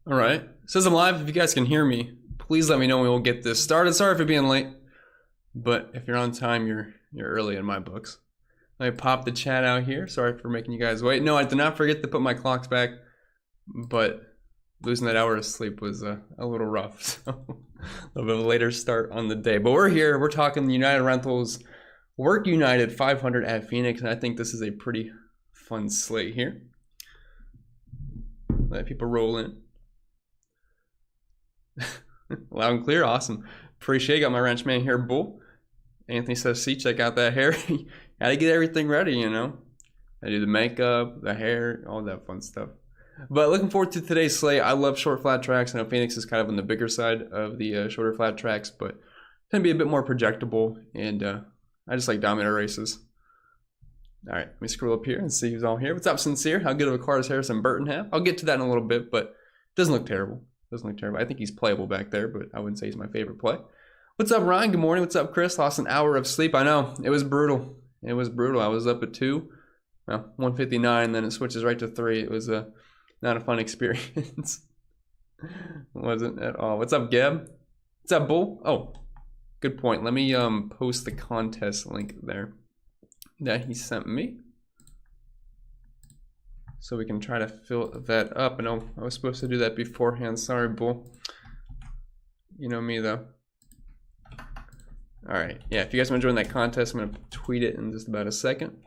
All right. It says I'm live. If you guys can hear me, please let me know when we'll get this started. Sorry for being late, but if you're on time, you're early in my books. Let me pop the chat out here. Sorry for making you guys wait. No, I did not forget to put my clocks back, but losing that hour of sleep was a little rough. So a little bit of a later start on the day. But we're here. We're talking United Rentals Work United 500 at Phoenix, and I think this is a pretty fun slate here. Let people roll in. Loud and clear, awesome. Appreciate it. Got my wrench man here, Bull. Anthony says, see, check out that hair. Gotta get everything ready, you know. I do the makeup, the hair, all that fun stuff. But looking forward to today's slate. I love short flat tracks. I know Phoenix is kind of on the bigger side of the shorter flat tracks, but tend to be a bit more projectable, and I just like dominator races. All right, let me scroll up here and see who's all here. What's up, Sincere? How good of a car does Harrison Burton have? I'll get to that in a little bit, but it doesn't look terrible. Doesn't look terrible. I think he's playable back there, but I wouldn't say he's my favorite play. What's up, Ryan? Good morning. What's up, Chris? Lost an hour of sleep. I know. It was brutal. It was brutal. I was up at 2, well, 1:59, then it switches right to 3. It was not a fun experience. It wasn't at all. What's up, Geb? What's up, Bull? Oh, good point. Let me post the contest link there that he sent me, so we can try to fill that up. I know I was supposed to do that beforehand. Sorry, Bull. You know me, though. All right. Yeah, if you guys want to join that contest, I'm going to tweet it in just about a second.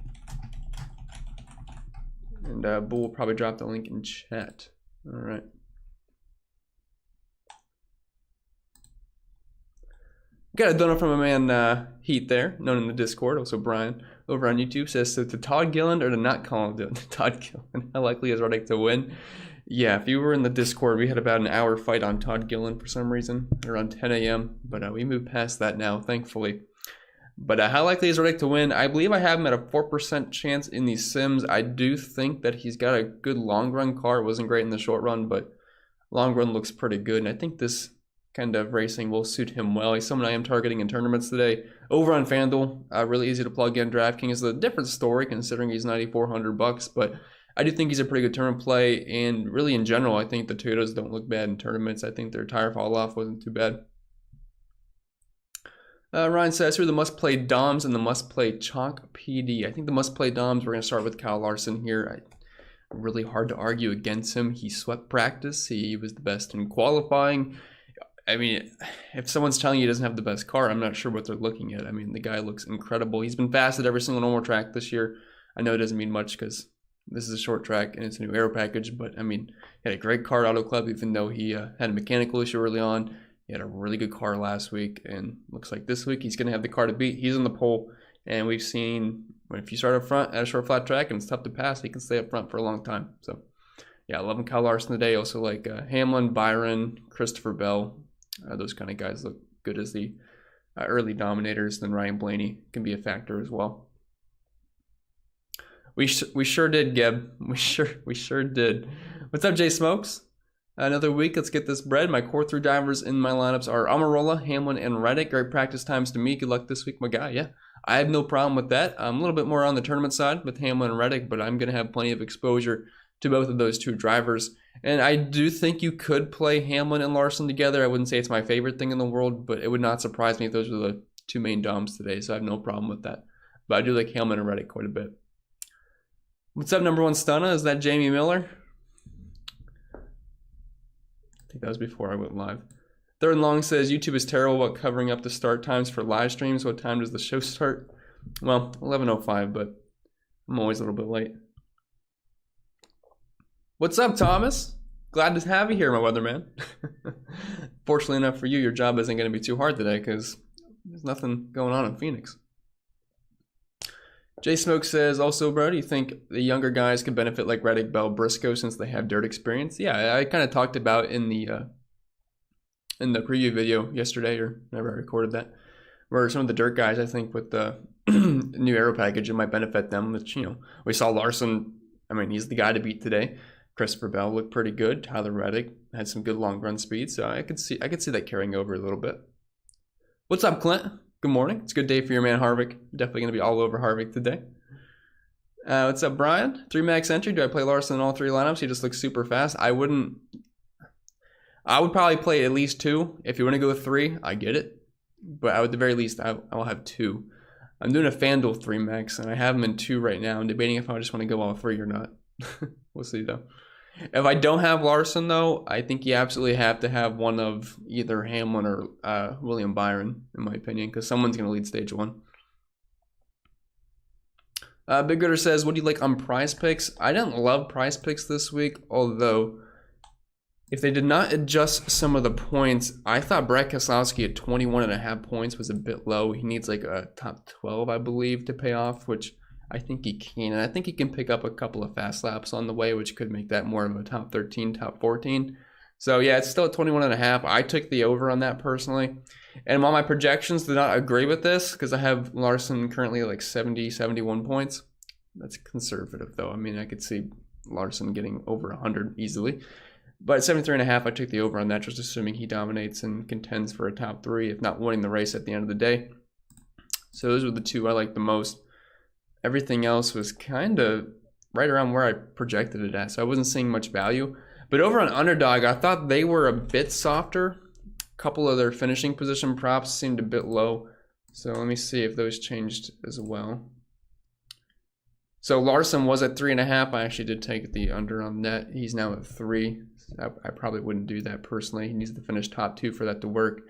And Bull will probably drop the link in chat. All right. Got a donut from a man, Heat there, known in the Discord. Also, Brian over on YouTube says, so to Todd Gilliland or to not call him Todd Gilliland? How likely is Reddick to win? Yeah, if you were in the Discord, we had about an hour fight on Todd Gilliland for some reason, around 10 a.m. But we moved past that now, thankfully. But how likely is Reddick to win? I believe I have him at a 4% chance in these sims. I do think that he's got a good long run car. It wasn't great in the short run, but long run looks pretty good. And I think this kind of racing will suit him well. He's someone I am targeting in tournaments today. Over on FanDuel, really easy to plug in. DraftKings is a different story considering he's $9,400, but I do think he's a pretty good tournament play. And really in general, I think the Toyotas don't look bad in tournaments. I think their tire fall off wasn't too bad. Ryan says, who are the must-play Doms and the must-play Chalk PD? I think the must-play Doms, we're going to start with Kyle Larson here. Really hard to argue against him. He swept practice. He was the best in qualifying. I mean, if someone's telling you he doesn't have the best car, I'm not sure what they're looking at. I mean, the guy looks incredible. He's been fast at every single normal track this year. I know it doesn't mean much because this is a short track and it's a new aero package, but I mean, he had a great car at Auto Club, even though he had a mechanical issue early on. He had a really good car last week, and looks like this week he's going to have the car to beat. He's in the pole, and we've seen if you start up front at a short flat track and it's tough to pass, he can stay up front for a long time. So, yeah, I love him. Kyle Larson today. Also like Hamlin, Byron, Christopher Bell. Those kind of guys look good as the early dominators. Then Ryan Blaney can be a factor as well. We sure did, Geb. We sure did. What's up, Jay Smokes? Another week. Let's get this bread. My core 3 drivers in my lineups are Amarola, Hamlin, and Reddick. Great practice times to me. Good luck this week, my guy. Yeah, I have no problem with that. I'm a little bit more on the tournament side with Hamlin and Reddick, but I'm going to have plenty of exposure to both of those 2 drivers. And I do think you could play Hamlin and Larson together. I wouldn't say it's my favorite thing in the world, but it would not surprise me if those were the 2 main Doms today, so I have no problem with that. But I do like Hamlin and Reddick quite a bit. What's up, number 1 Stunna? Is that Jamie Miller? I think that was before I went live. Third and Long says, YouTube is terrible about covering up the start times for live streams. What time does the show start? Well, 11:05, but I'm always a little bit late. What's up, Thomas? Glad to have you here, my weatherman. Fortunately enough for you, your job isn't going to be too hard today because there's nothing going on in Phoenix. Jay Smoke says, also, bro, do you think the younger guys could benefit like Reddick, Bell, Briscoe since they have dirt experience? Yeah, I kind of talked about in the preview video yesterday, or whenever I recorded that, where some of the dirt guys, I think with the new aero package, it might benefit them. Which, you know, we saw Larson. I mean, he's the guy to beat today. Christopher Bell looked pretty good. Tyler Reddick had some good long run speed, so I could see that carrying over a little bit. What's up, Clint? Good morning. It's a good day for your man Harvick. Definitely going to be all over Harvick today. What's up, Brian? 3 max entry. Do I play Larson in all 3 lineups? He just looks super fast. I wouldn't I would probably play at least 2. If you want to go with 3, I get it. But at the very least, I will have 2. I'm doing a FanDuel 3 max, and I have them in 2 right now. I'm debating if I just want to go all 3 or not. We'll see, though. If I don't have Larson, though, I think you absolutely have to have one of either Hamlin or William Byron, in my opinion, because someone's going to lead stage 1. Big Gooder says, what do you like on Prize Picks? I didn't love Prize Picks this week, although if they did not adjust some of the points, I thought Brett Keselowski at 21.5 points was a bit low. He needs like a top 12, I believe, to pay off, which I think he can. And I think he can pick up a couple of fast laps on the way, which could make that more of a top 13, top 14. So yeah, it's still at 21.5. I took the over on that personally. And while my projections did not agree with this, because I have Larson currently like 70, 71 points. That's conservative though. I mean, I could see Larson getting over 100 easily. But at 73.5, I took the over on that, just assuming he dominates and contends for a top 3, if not winning the race at the end of the day. So those were the 2 I liked the most. Everything else was kind of right around where I projected it at, so I wasn't seeing much value. But over on Underdog, I thought they were a bit softer. A couple of their finishing position props seemed a bit low. So let me see if those changed as well. So Larson was at 3.5. I actually did take the under on that. He's now at 3. I probably wouldn't do that personally. He needs to finish top 2 for that to work.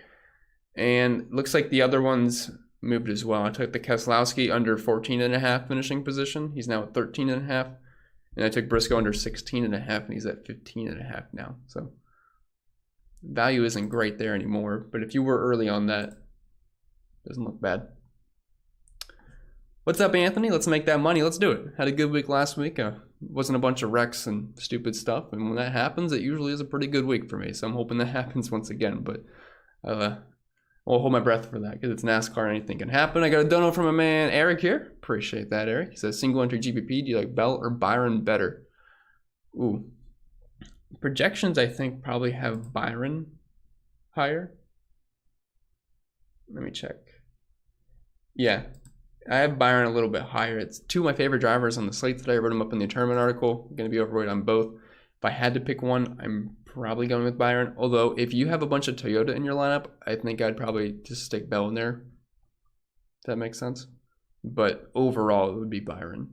And looks like the other ones moved as well. I took the Keselowski under 14.5 finishing position. He's now at 13.5. And I took Briscoe under 16.5, and he's at 15.5 now. So value isn't great there anymore. But if you were early on that, doesn't look bad. What's up, Anthony? Let's make that money. Let's do it. Had a good week last week. Wasn't a bunch of wrecks and stupid stuff. And when that happens, it usually is a pretty good week for me. So I'm hoping that happens once again. But I'll hold my breath for that because it's NASCAR and anything can happen. I got a dono from a man, Eric, here. Appreciate that, Eric. He says, single entry GPP. Do you like Bell or Byron better? Ooh. Projections, I think, probably have Byron higher. Let me check. Yeah. I have Byron a little bit higher. It's 2 of my favorite drivers on the slate today. I wrote them up in the tournament article. I'm going to be overweight on both. If I had to pick one, I'm probably going with Byron. Although, if you have a bunch of Toyota in your lineup, I think I'd probably just stick Bell in there. If that makes sense. But overall, it would be Byron.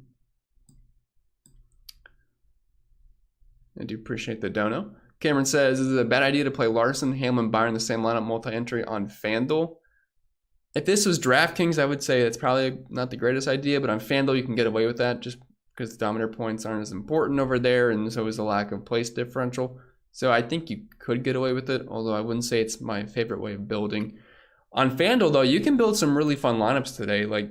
I do appreciate the dono. Cameron says, is it a bad idea to play Larson, Hamlin, Byron in the same lineup multi-entry on FanDuel? If this was DraftKings, I would say it's probably not the greatest idea, but on FanDuel, you can get away with that just because the dominator points aren't as important over there, and so is the lack of place differential. So I think you could get away with it, although I wouldn't say it's my favorite way of building. On FanDuel, though, you can build some really fun lineups today, like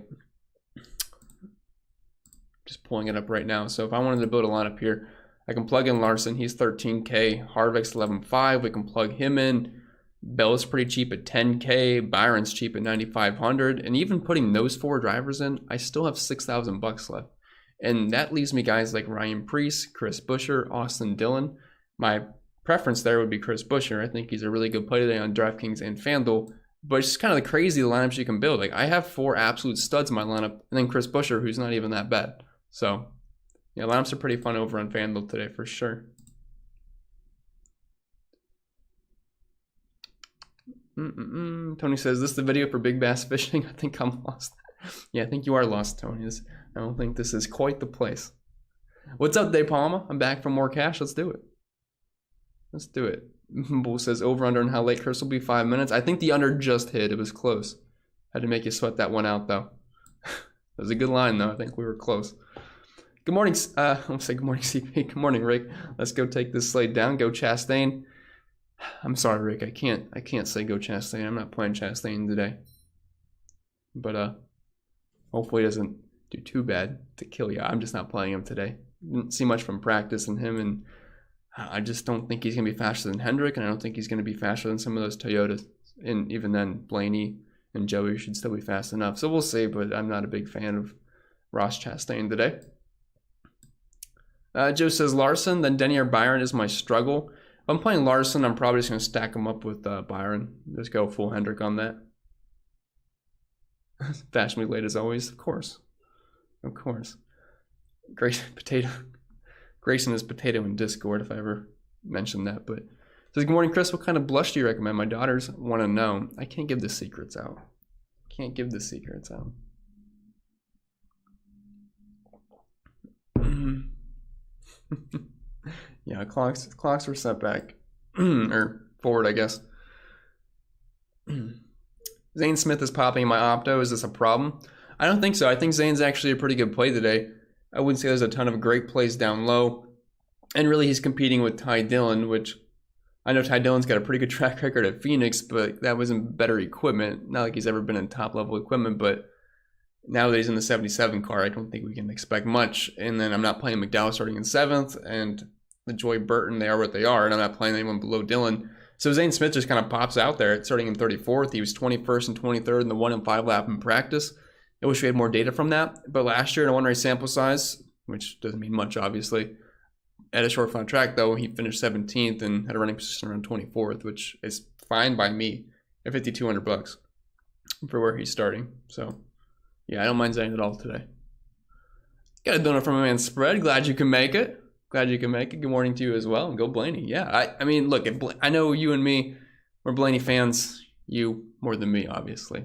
just pulling it up right now. So if I wanted to build a lineup here, I can plug in Larson. He's 13K. Harvick's 11.5. We can plug him in. Bell's pretty cheap at 10K. Byron's cheap at 9,500. And even putting those 4 drivers in, I still have $6,000 left. And that leaves me guys like Ryan Preece, Chris Buescher, Austin Dillon. My preference there would be Chris Buescher. I think he's a really good play today on DraftKings and FanDuel. But it's just kind of the crazy lineups you can build. Like I have 4 absolute studs in my lineup, and then Chris Buescher, who's not even that bad. So yeah, lineups are pretty fun over on FanDuel today for sure. Tony says, this is the video for big bass fishing? I think I'm lost. Yeah, I think you are lost, Tony. I don't think this is quite the place. What's up, Dave Palma? I'm back for more cash. Let's do it. Let's do it. Bull says, over under and how late Chris will be 5 minutes. I think the under just hit. It was close. Had to make you sweat that one out, though. It was a good line, though. I think we were close. Good morning. I'll say good morning, CP. Good morning, Rick. Let's go take this slate down. Go Chastain. I'm sorry, Rick. I can't say go Chastain. I'm not playing Chastain today. But hopefully it doesn't do too bad to kill you. I'm just not playing him today. Didn't see much from practice in him, and I just don't think he's going to be faster than Hendrick, and I don't think he's going to be faster than some of those Toyotas. And even then, Blaney and Joey should still be fast enough. So we'll see, but I'm not a big fan of Ross Chastain today. Joe says Larson, then Denny or Byron is my struggle. If I'm playing Larson, I'm probably just going to stack him up with Byron. Just go full Hendrick on that. Bash me late as always, of course. Of course. Grayson is potato in Discord if I ever mentioned that. But Says, good morning, Chris. What kind of blush do you recommend? My daughters want to know. I can't give the secrets out. Can't give the secrets out. Yeah, clocks were set back. Or forward, I guess. Zane Smith is popping in my opto. Is this a problem? I don't think so. I think Zane's actually a pretty good play today. I wouldn't say there's a ton of great plays down low. And really, he's competing with Ty Dillon, which I know Ty Dillon's got a pretty good track record at Phoenix, but that was in better equipment. Not like he's ever been in top-level equipment, but now that he's in the 77 car, I don't think we can expect much. And then I'm not playing McDowell starting in 7th, and LaJoy Burton, they are what they are, and I'm not playing anyone below Dillon. So Zane Smith just kind of pops out there starting in 34th. He was 21st and 23rd in the 1 and 5 lap in practice. I wish we had more data from that. But last year in a one-race sample size, which doesn't mean much, obviously, at a short flat track, though, he finished 17th and had a running position around 24th, which is fine by me at $5,200 for where he's starting. So, yeah, I don't mind Zane at all today. Got a donut from my man Spread. Glad you can make it. Glad you can make it. Good morning to you as well. And go Blaney. Yeah, I mean, look, I know you and me, we're Blaney fans. You more than me, obviously.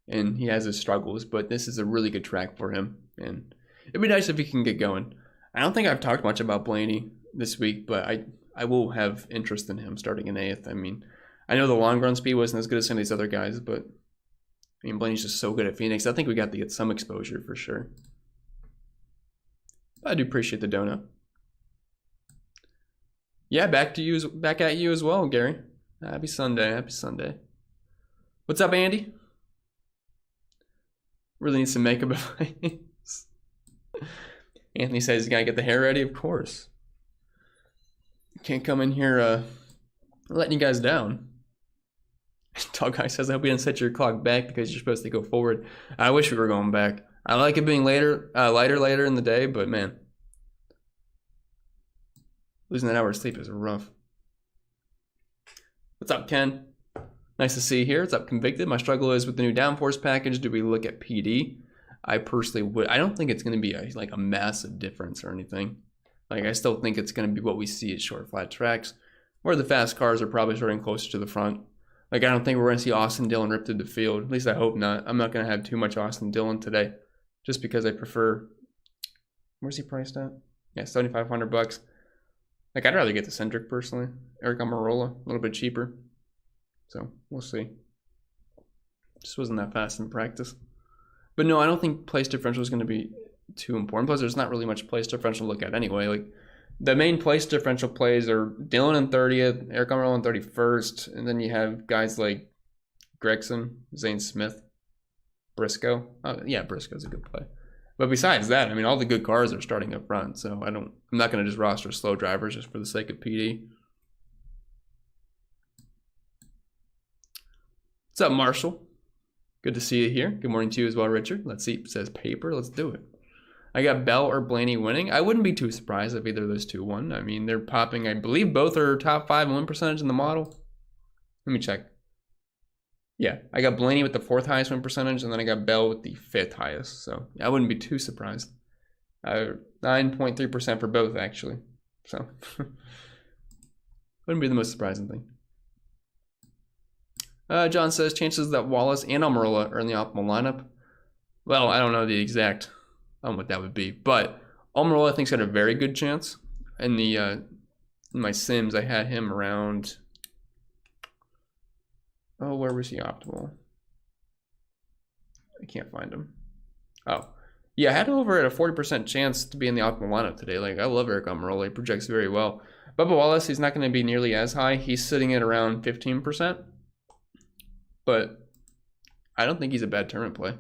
And he has his struggles, but this is a really good track for him. And it'd be nice if he can get going. I don't think I've talked much about Blaney this week, but I will have interest in him starting in 8th. I mean, I know the long run speed wasn't as good as some of these other guys, but I mean, Blaney's just so good at Phoenix. I think we got to get some exposure for sure. I do appreciate the donut. Yeah, back at you as well, Gary. Happy Sunday. Happy Sunday. What's up, Andy? Really need some makeup advice. Anthony says he's got to get the hair ready. Of course. Can't come in here letting you guys down. Dog Guy says, I hope you didn't set your clock back because you're supposed to go forward. I wish we were going back. I like it being lighter later in the day, but man, losing that hour of sleep is rough. What's up, Ken? Nice to see you here. What's up, Convicted? My struggle is with the new downforce package. Do we look at PD? I personally would. I don't think it's going to be like a massive difference or anything. Like, I still think it's going to be what we see at short flat tracks, where the fast cars are probably starting closer to the front. Like, I don't think we're going to see Austin Dillon rip through the field. At least I hope not. I'm not going to have too much Austin Dillon today, just because I prefer. Where's he priced at? Yeah, $7,500. Like, I'd rather get the Centric personally. Eric Almirola, a little bit cheaper. So we'll see. Just wasn't that fast in practice. But no, I don't think place differential is going to be too important. Plus, there's not really much place differential to look at anyway. Like, the main place differential plays are Dillon in 30th, Eric Almirola in 31st, and then you have guys like Gregson, Zane Smith, Briscoe. Oh, yeah, Briscoe's a good play. But besides that, I mean, all the good cars are starting up front, so I'm not going to just roster slow drivers just for the sake of PD. What's up, Marshall? Good to see you here. Good morning to you as well, Richard. Let's see. It says paper. Let's do it. I got Bell or Blaney winning. I wouldn't be too surprised if either of those two won. I mean, they're popping. I believe both are top 5 win percentage in the model. Let me check. Yeah, I got Blaney with the 4th highest win percentage, and then I got Bell with the 5th highest. So yeah, I wouldn't be too surprised. 9.3% for both, actually. So wouldn't be the most surprising thing. John says, chances that Wallace and Almirola are in the optimal lineup. Well, I don't know the exact what that would be, but Almirola I think's got a very good chance. In the in my sims, I had him around. Oh, where was he optimal? I can't find him. Oh, yeah, I had him over at a 40% chance to be in the optimal lineup today. Like, I love Eric Almirola. He projects very well. Bubba Wallace, he's not going to be nearly as high. He's sitting at around 15%. But I don't think he's a bad tournament play.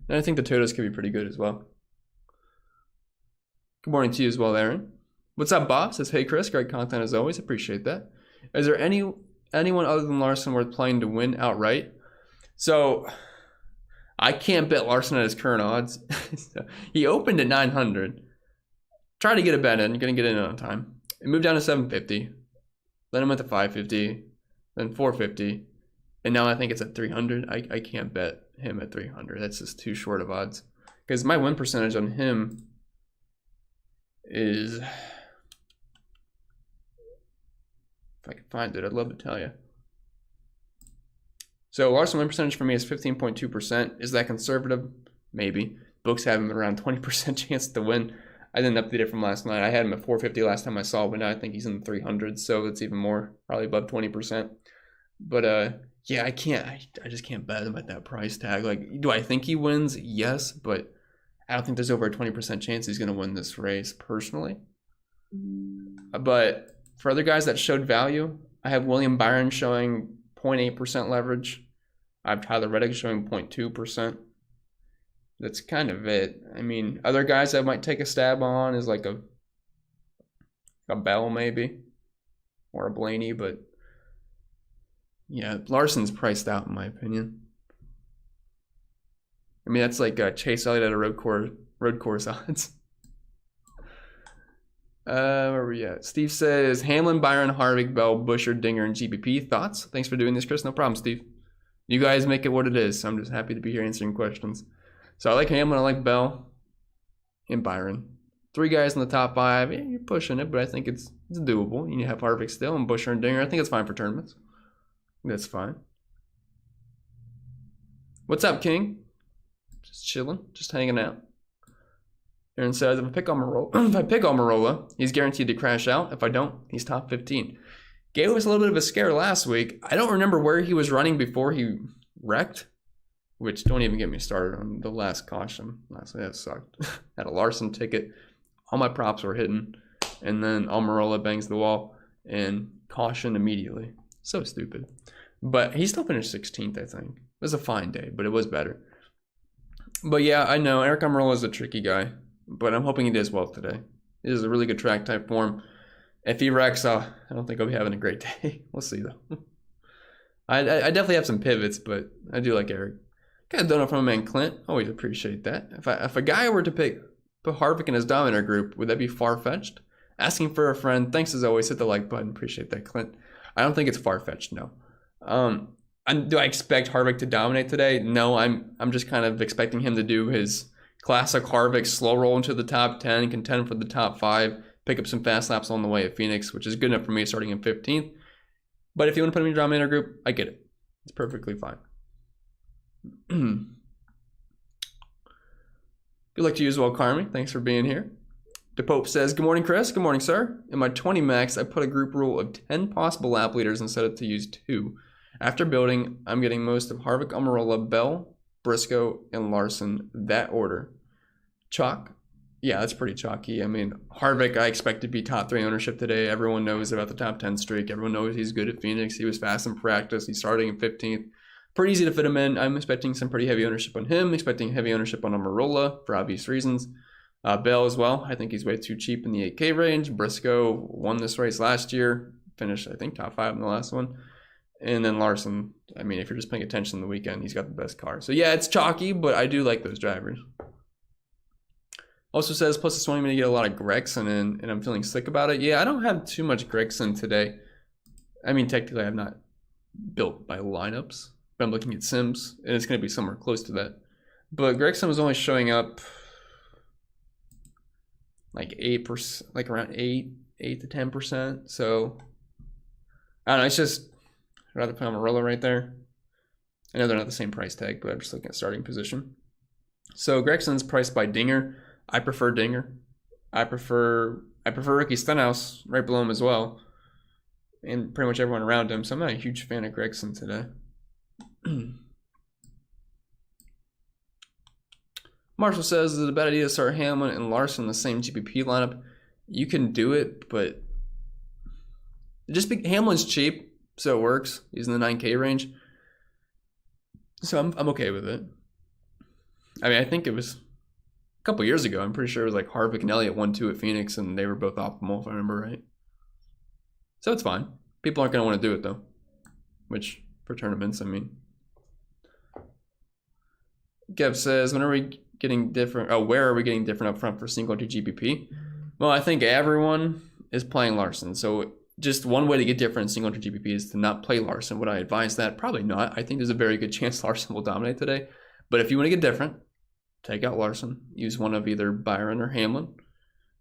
And I think the Toyotas could be pretty good as well. Good morning to you as well, Aaron. What's up, Bob? Says, hey, Chris. Great content as always. Appreciate that. Is there anyone other than Larson worth playing to win outright? So I can't bet Larson at his current odds. He opened at 900. Tried to get a bet in. Going to get in on time. It moved down to 750. Then I went to 550. Then 450. And now I think it's at 300. I can't bet him at 300. That's just too short of odds. Because my win percentage on him is, if I can find it, I'd love to tell you. So Larson win percentage for me is 15.2%. Is that conservative? Maybe. Books have him around 20% chance to win. I didn't update it from last night. I had him at 450 last time I saw it, but now I think he's in the 300s, so it's even more, probably above 20%. But yeah, I just can't bet him at that price tag. Like, do I think he wins? Yes, but I don't think there's over a 20% chance he's going to win this race personally. But for other guys that showed value, I have William Byron showing 0.8% leverage. I have Tyler Reddick showing 0.2%. That's kind of it. I mean, other guys I might take a stab on is like a Bell maybe, or a Blaney, but yeah, Larson's priced out in my opinion. I mean, that's like Chase Elliott at a road course odds. Where are we at? Steve says Hamlin, Byron, Harvick, Bell, Buescher, Dinger, and GPP. Thoughts? Thanks for doing this, Chris. No problem, Steve. You guys make it what it is. So I'm just happy to be here answering questions. So I like Hamlin, I like Bell, and Byron. 3 guys in the top 5. Yeah, you're pushing it, but I think it's doable. You have Harvick still and Buescher and Dinger. I think it's fine for tournaments. That's fine. What's up, King? Just chilling, just hanging out. Aaron says, if I pick Almirola, he's guaranteed to crash out. If I don't, he's top 15. Gave us a little bit of a scare last week. I don't remember where he was running before he wrecked. Which, don't even get me started on the last caution. Lastly, that sucked. Had a Larson ticket. All my props were hitting. And then Almirola bangs the wall and caution immediately. So stupid. But he still finished 16th, I think. It was a fine day, but it was better. But yeah, I know. Eric Almirola is a tricky guy. But I'm hoping he does well today. This is a really good track type for him. If he wrecks, I don't think I'll be having a great day. We'll see, though. I definitely have some pivots, but I do like Eric. Got a donut from my man Clint. Always appreciate that. If a guy were to put Harvick in his dominator group, would that be far-fetched? Asking for a friend. Thanks as always. Hit the like button. Appreciate that, Clint. I don't think it's far-fetched, no. Do I expect Harvick to dominate today? No, I'm just kind of expecting him to do his classic Harvick slow roll into the top 10, contend for the top 5, pick up some fast laps on the way at Phoenix, which is good enough for me starting in 15th. But if you want to put him in your dominator group, I get it. It's perfectly fine. Good luck to you as well, Carmi. Thanks for being here. DePope says, good morning, Chris. Good morning, sir. In my 20 max, I put a group rule of 10 possible lap leaders and set it to use 2. After building, I'm getting most of Harvick, Almirola, Bell, Briscoe, and Larson. That order. Chalk? Yeah, that's pretty chalky. I mean, Harvick, I expect to be top 3 ownership today. Everyone knows about the top 10 streak. Everyone knows he's good at Phoenix. He was fast in practice. He's starting in 15th. Pretty easy to fit him in. I'm expecting some pretty heavy ownership on him. Expecting heavy ownership on Almirola for obvious reasons. Bell as well. I think he's way too cheap in the 8K range. Briscoe won this race last year. Finished, I think, top 5 in the last one. And then Larson, I mean, if you're just paying attention on the weekend, he's got the best car. So yeah, it's chalky, but I do like those drivers. Also says, plus it's wanting me to get a lot of Gregson in, and I'm feeling sick about it. Yeah, I don't have too much Gregson today. I mean, technically, I have not built by lineups. But I'm looking at Sims, and it's going to be somewhere close to that. But Gregson was only showing up like 8%, like around 8 to 10%. So I don't know. It's just I'd rather put Almirola right there. I know they're not the same price tag, but I'm just looking at starting position. So Gregson's priced by Dinger. I prefer Dinger. I prefer Ricky Stenhouse right below him as well, and pretty much everyone around him. So I'm not a huge fan of Gregson today. Marshall says, is it a bad idea to start Hamlin and Larson in the same GPP lineup? You can do it, but Hamlin's cheap, so it works. He's in the 9K range. So I'm okay with it. I mean, I think it was a couple years ago. I'm pretty sure it was like Harvick and Elliott 1-2 at Phoenix, and they were both optimal, if I remember right. So it's fine. People aren't going to want to do it, though. Which, for tournaments, I mean. Gev says, when are we getting different? Oh, where are we getting different up front for single to GPP? Well, I think everyone is playing Larson. So just one way to get different in single to GPP is to not play Larson. Would I advise that? Probably not. I think there's a very good chance Larson will dominate today. But if you want to get different, take out Larson. Use one of either Byron or Hamlin.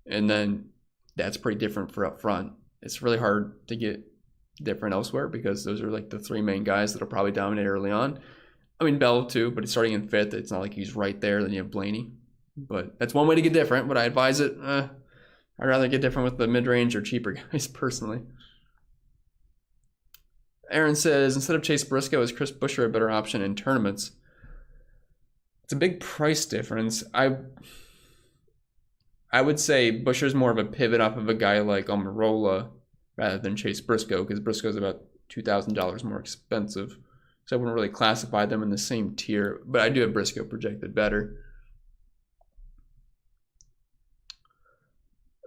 And then that's pretty different for up front. It's really hard to get different elsewhere because those are like the 3 main guys that'll probably dominate early on. I mean, Bell too, but he's starting in 5th. It's not like he's right there. Then you have Blaney. But that's one way to get different, but I advise it. I'd rather get different with the mid-range or cheaper guys, personally. Aaron says, instead of Chase Briscoe, is Chris Buescher a better option in tournaments? It's a big price difference. I would say Buescher's more of a pivot off of a guy like Almirola rather than Chase Briscoe, because Briscoe's about $2,000 more expensive. So I wouldn't really classify them in the same tier, but I do have Briscoe projected better.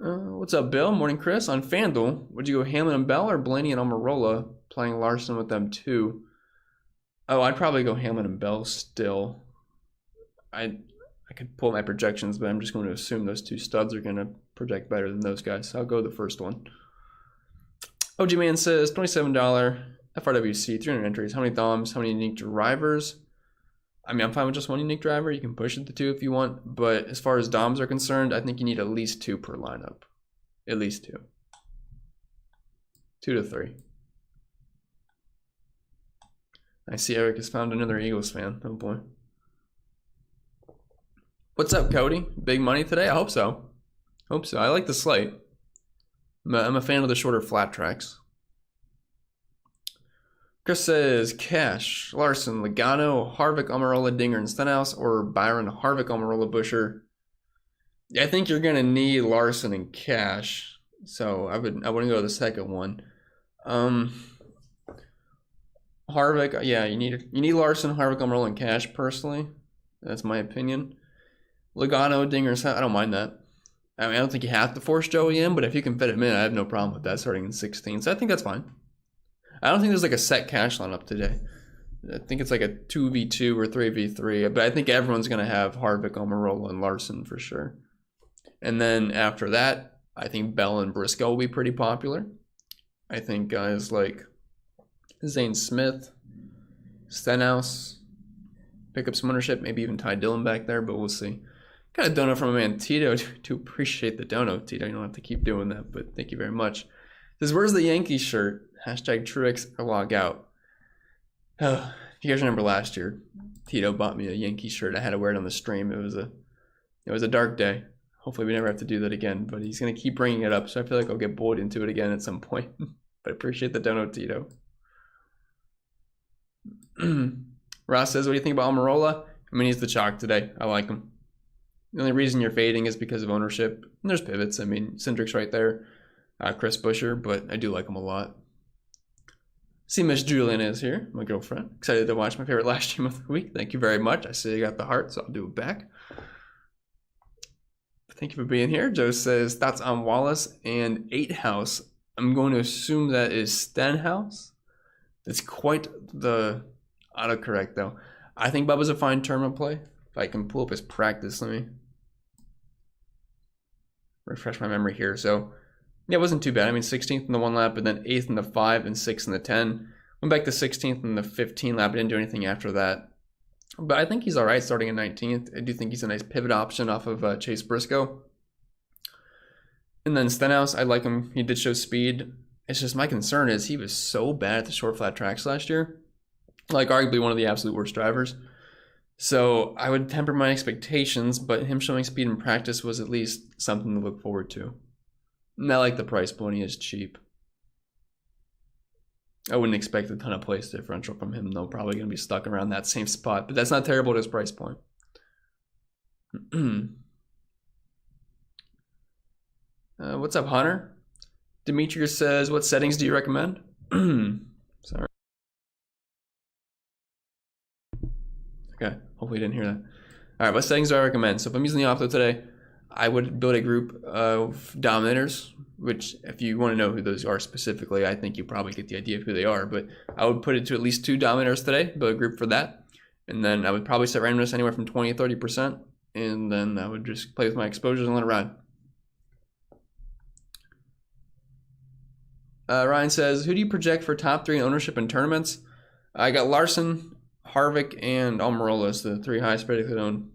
What's up, Bill? Morning, Chris. On FanDuel, would you go Hamlin and Bell or Blaney and Almirola, playing Larson with them too? Oh, I'd probably go Hamlin and Bell still. I could pull my projections, but I'm just going to assume those 2 studs are going to project better than those guys. So I'll go the first one. OG Man says, $27 FRWC, 300 entries. How many DOMs? How many unique drivers? I mean, I'm fine with just 1 unique driver. You can push it to 2 if you want. But as far as DOMs are concerned, I think you need at least 2 per lineup. At least 2. 2 to 3. I see Eric has found another Eagles fan. Oh boy. What's up, Cody? Big money today? I hope so. Hope so. I like the slate. I'm a fan of the shorter flat tracks. Chris says, Cash, Larson, Logano, Harvick, Almirola, Dinger, and Stenhouse, or Byron, Harvick, Almirola, Buescher. I think you're gonna need Larson and Cash, so I wouldn't go to the second one. Harvick, yeah, you need Larson, Harvick, Almirola, and Cash personally. That's my opinion. Logano, Dinger, I don't mind that. I mean, I don't think you have to force Joey in, but if you can fit him in, I have no problem with that starting in 16. So I think that's fine. I don't think there's like a set cash lineup today. I think it's like a 2v2 or 3v3, but I think everyone's going to have Harvick, Almirola, and Larson for sure. And then after that, I think Bell and Briscoe will be pretty popular. I think guys like Zane Smith, Stenhouse, pick up some ownership, maybe even Ty Dillon back there, but we'll see. Got a donut from a man, Tito. To appreciate the donut, Tito. You don't have to keep doing that, but thank you very much. Says, where's the Yankees shirt? Hashtag Truex or log out. Oh, if you guys remember last year, Tito bought me a Yankees shirt. I had to wear it on the stream. It was a dark day. Hopefully we never have to do that again, but he's going to keep bringing it up, so I feel like I'll get bullied into it again at some point. But I appreciate the donut, Tito. Ross says, what do you think about Almirola? I mean, he's the chalk today. I like him. The only reason you're fading is because of ownership. And there's pivots. I mean, Cindric's right there. Chris Buescher, but I do like him a lot. See Miss Julian is here, my girlfriend. Excited to watch my favorite live stream of the week. Thank you very much. I see you got the heart, so I'll do it back. Thank you for being here. Joe says, thoughts on Wallace and 8 House. I'm going to assume that is Stenhouse. That's quite the autocorrect, though. I think Bubba's a fine tournament play. If I can pull up his practice, let me refresh my memory here. So, yeah, it wasn't too bad. I mean, 16th in the 1 lap, and then 8th in the 5, and 6th in the 10. Went back to 16th in the 15 lap. I didn't do anything after that. But I think he's all right starting in 19th. I do think he's a nice pivot option off of Chase Briscoe. And then Stenhouse, I like him. He did show speed. It's just my concern is he was so bad at the short flat tracks last year. Like, arguably one of the absolute worst drivers. So I would temper my expectations, but him showing speed in practice was at least something to look forward to. And I like the price point. He is cheap. I wouldn't expect a ton of place differential from him, though. Probably going to be stuck around that same spot, but that's not terrible at his price point. What's up, Hunter? Demetrius says, what settings do you recommend? Sorry. Okay, hopefully you didn't hear that. All right, what settings do I recommend? So if I'm using the opto today, I would build a group of dominators, which if you want to know who those are specifically, I think you probably get the idea of who they are, but I would put it to at least 2 dominators today, build a group for that. And then I would probably set randomness anywhere from 20 to 30%. And then I would just play with my exposures and let it ride. Ryan says, who do you project for top 3 in ownership in tournaments? I got Larson, Harvick, and Almirola as the 3 highest predicted owned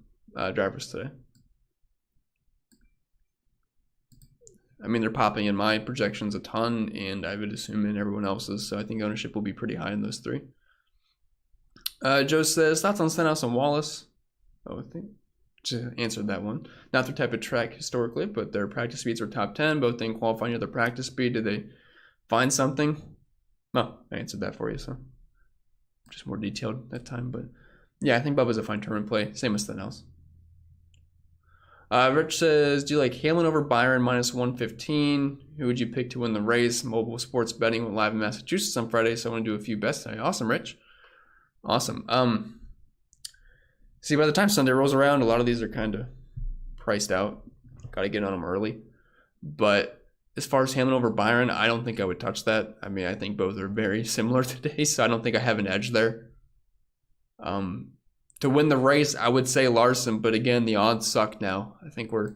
drivers today. I mean, they're popping in my projections a ton, and I would assume in everyone else's. So I think ownership will be pretty high in those 3. Joe says, thoughts on Stenhouse and Wallace? Oh, I think just answered that one. Not their type of track historically, but their practice speeds are top 10. Both didn't qualify near their practice speed. Did they find something? No, I answered that for you, so just more detailed that time. But yeah, I think Bubba's a fine tournament play. Same as Stenhouse. Rich says, do you like Hamlin over Byron minus 115? Who would you pick to win the race? Mobile sports betting went live in Massachusetts on Friday, so I want to do a few bets today. Awesome, Rich. Awesome. See, by the time Sunday rolls around, a lot of these are kind of priced out. Got to get on them early. But as far as Hamlin over Byron, I don't think I would touch that. I mean, I think both are very similar today, so I don't think I have an edge there. To win the race, I would say Larson, but again, the odds suck now. I think we're.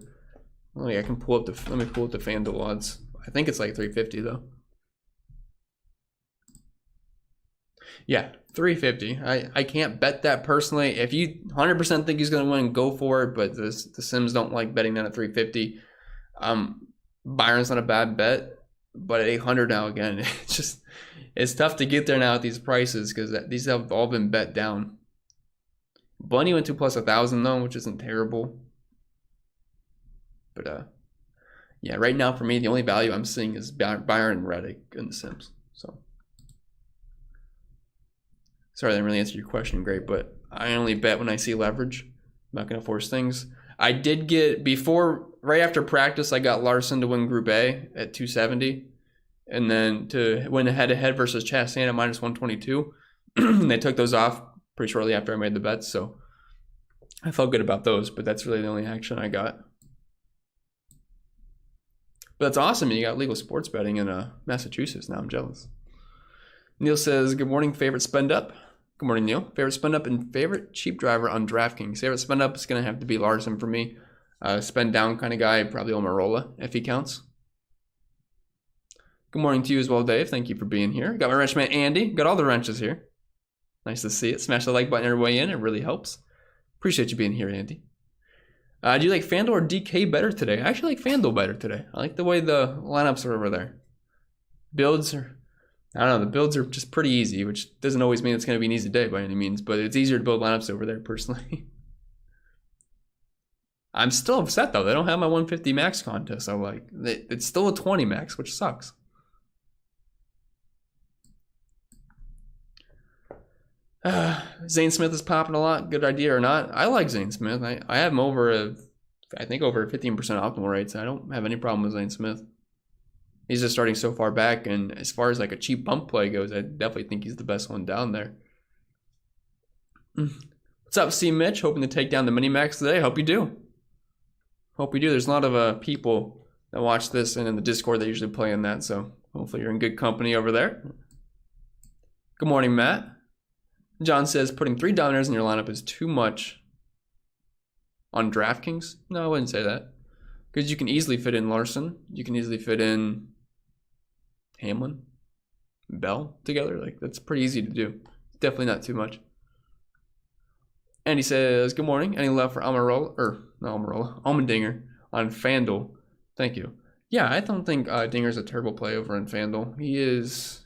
I can pull up let me pull up the FanDuel odds. I think it's like 350 though. Yeah, 350. I can't bet that personally. If you 100% think he's going to win, go for it. But the Sims don't like betting that at 350. Byron's not a bad bet, but at 800 now again, it's tough to get there now at these prices because these have all been bet down. Bunny went to plus 1,000 though, which isn't terrible. But yeah, right now for me, the only value I'm seeing is Byron and Reddick in the Sims. So sorry I didn't really answer your question, great, but I only bet when I see leverage. I'm not going to force things. I did get right after practice, I got Larson to win Group A at 270, and then to win head-to-head versus Chastain at minus 122. They took those off pretty shortly after I made the bets, so I felt good about those, but that's really the only action I got. But that's awesome. You got legal sports betting in Massachusetts now. I'm jealous. Neil says, good morning, favorite spend up. Good morning, Neil. Favorite spend up and favorite cheap driver on DraftKings. Favorite spend up is going to have to be Larson for me. Spend down kind of guy, probably Almirola if he counts. Good morning to you as well, Dave. Thank you for being here. Got my wrench man, Andy. Got all the wrenches here. Nice to see it. Smash the like button every way in. It really helps. Appreciate you being here, Andy. Do you like FanDuel or DK better today? I actually like FanDuel better today. I like the way the lineups are over there. Builds are, I don't know, the builds are just pretty easy, which doesn't always mean it's going to be an easy day by any means, but it's easier to build lineups over there personally. I'm still upset though. They don't have my 150 max contest. It's still a 20 max, which sucks. Zane Smith is popping a lot. Good idea or not? I like Zane Smith. I have him over I think over 15% optimal rates. I don't have any problem with Zane Smith. He's just starting so far back, and as far as like a cheap bump play goes, I definitely think he's the best one down there. What's up, C. Mitch? Hoping to take down the mini max today. Hope you do. Hope you do. There's a lot of people that watch this and in the Discord they usually play in that, so hopefully you're in good company over there. Good morning, Matt. John says, putting 3 dominators in your lineup is too much on DraftKings? No, I wouldn't say that. Because you can easily fit in Larson. You can easily fit in Hamlin, Bell together. Like, that's pretty easy to do. Definitely not too much. And he says, good morning. Any love for Allmendinger on FanDuel? Thank you. Yeah, I don't think Dinger's a terrible play over in FanDuel. He is,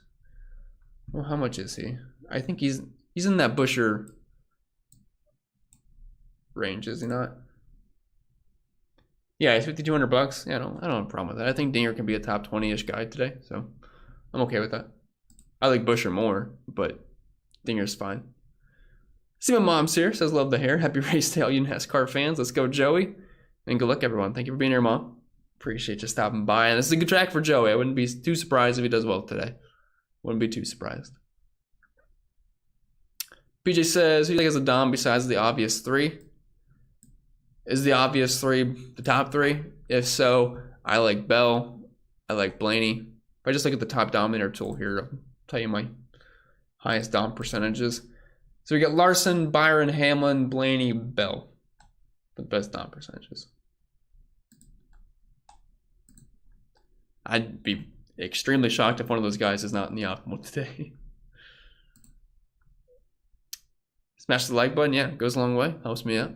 well, how much is he? I think he's in that Busher range, is he not? Yeah, he's $5,200. Yeah, I don't have a problem with that. I think Dinger can be a top 20-ish guy today, so I'm okay with that. I like Busher more, but Dinger's fine. See, my mom's here. Says love the hair. Happy race day, all you NASCAR fans. Let's go, Joey. And good luck, everyone. Thank you for being here, Mom. Appreciate you stopping by. And this is a good track for Joey. I wouldn't be too surprised if he does well today. Wouldn't be too surprised. PJ says, who do you think is a dom besides the obvious 3? Is the obvious 3 the top 3? If so, I like Bell. I like Blaney. If I just look at the top dominator tool here, I'll tell you my highest dom percentages. So we got Larson, Byron, Hamlin, Blaney, Bell. The best dom percentages. I'd be extremely shocked if one of those guys is not in the optimal today. Smash the like button, yeah, it goes a long way. Helps me out.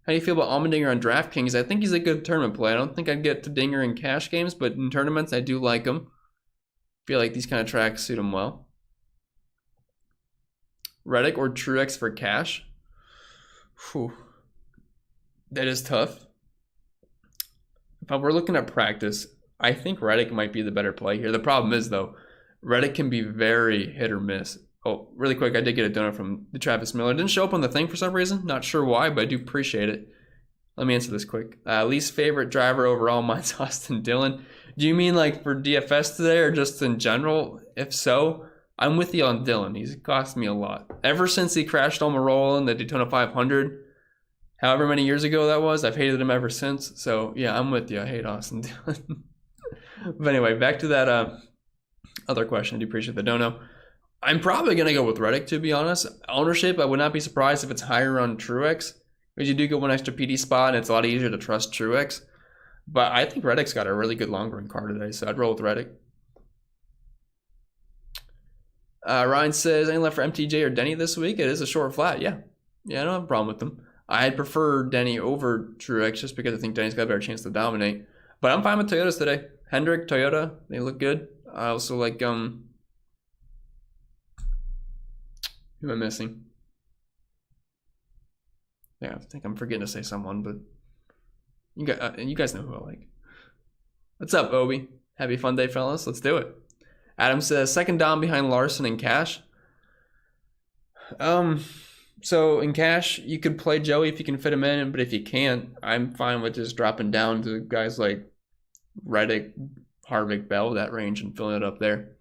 How do you feel about Allmendinger on DraftKings? I think he's a good tournament play. I don't think I'd get to Dinger in cash games, but in tournaments, I do like him. Feel like these kind of tracks suit him well. Reddick or Truex for cash? Whew. That is tough. If we're looking at practice, I think Reddick might be the better play here. The problem is, though, Reddick can be very hit or miss. Oh, really quick, I did get a donut from the Travis Miller. It didn't show up on the thing for some reason. Not sure why, but I do appreciate it. Let me answer this quick. Least favorite driver overall, mine's Austin Dillon. Do you mean like for DFS today or just in general? If so, I'm with you on Dillon. He's cost me a lot. Ever since he crashed Almirola in the Daytona 500, however many years ago that was, I've hated him ever since. So yeah, I'm with you. I hate Austin Dillon. But anyway, back to that other question. I do appreciate the dono. I'm probably going to go with Reddick, to be honest. Ownership, I would not be surprised if it's higher on Truex, because you do get one extra PD spot, and it's a lot easier to trust Truex. But I think Reddick's got a really good long run car today, so I'd roll with Reddick. Ryan says, any left for MTJ or Denny this week? It is a short flat, yeah. Yeah, I don't have a problem with them. I'd prefer Denny over Truex just because I think Denny's got a better chance to dominate. But I'm fine with Toyotas today. Hendrick, Toyota, they look good. I also like, who am I missing? Yeah, I think I'm forgetting to say someone, but you guys know who I like. What's up, Obi? Happy fun day, fellas. Let's do it. Adam says, second dom behind Larson in cash. So in cash, you could play Joey if you can fit him in, but if you can't, I'm fine with just dropping down to guys like Reddick, Harvick, Bell, that range, and filling it up there.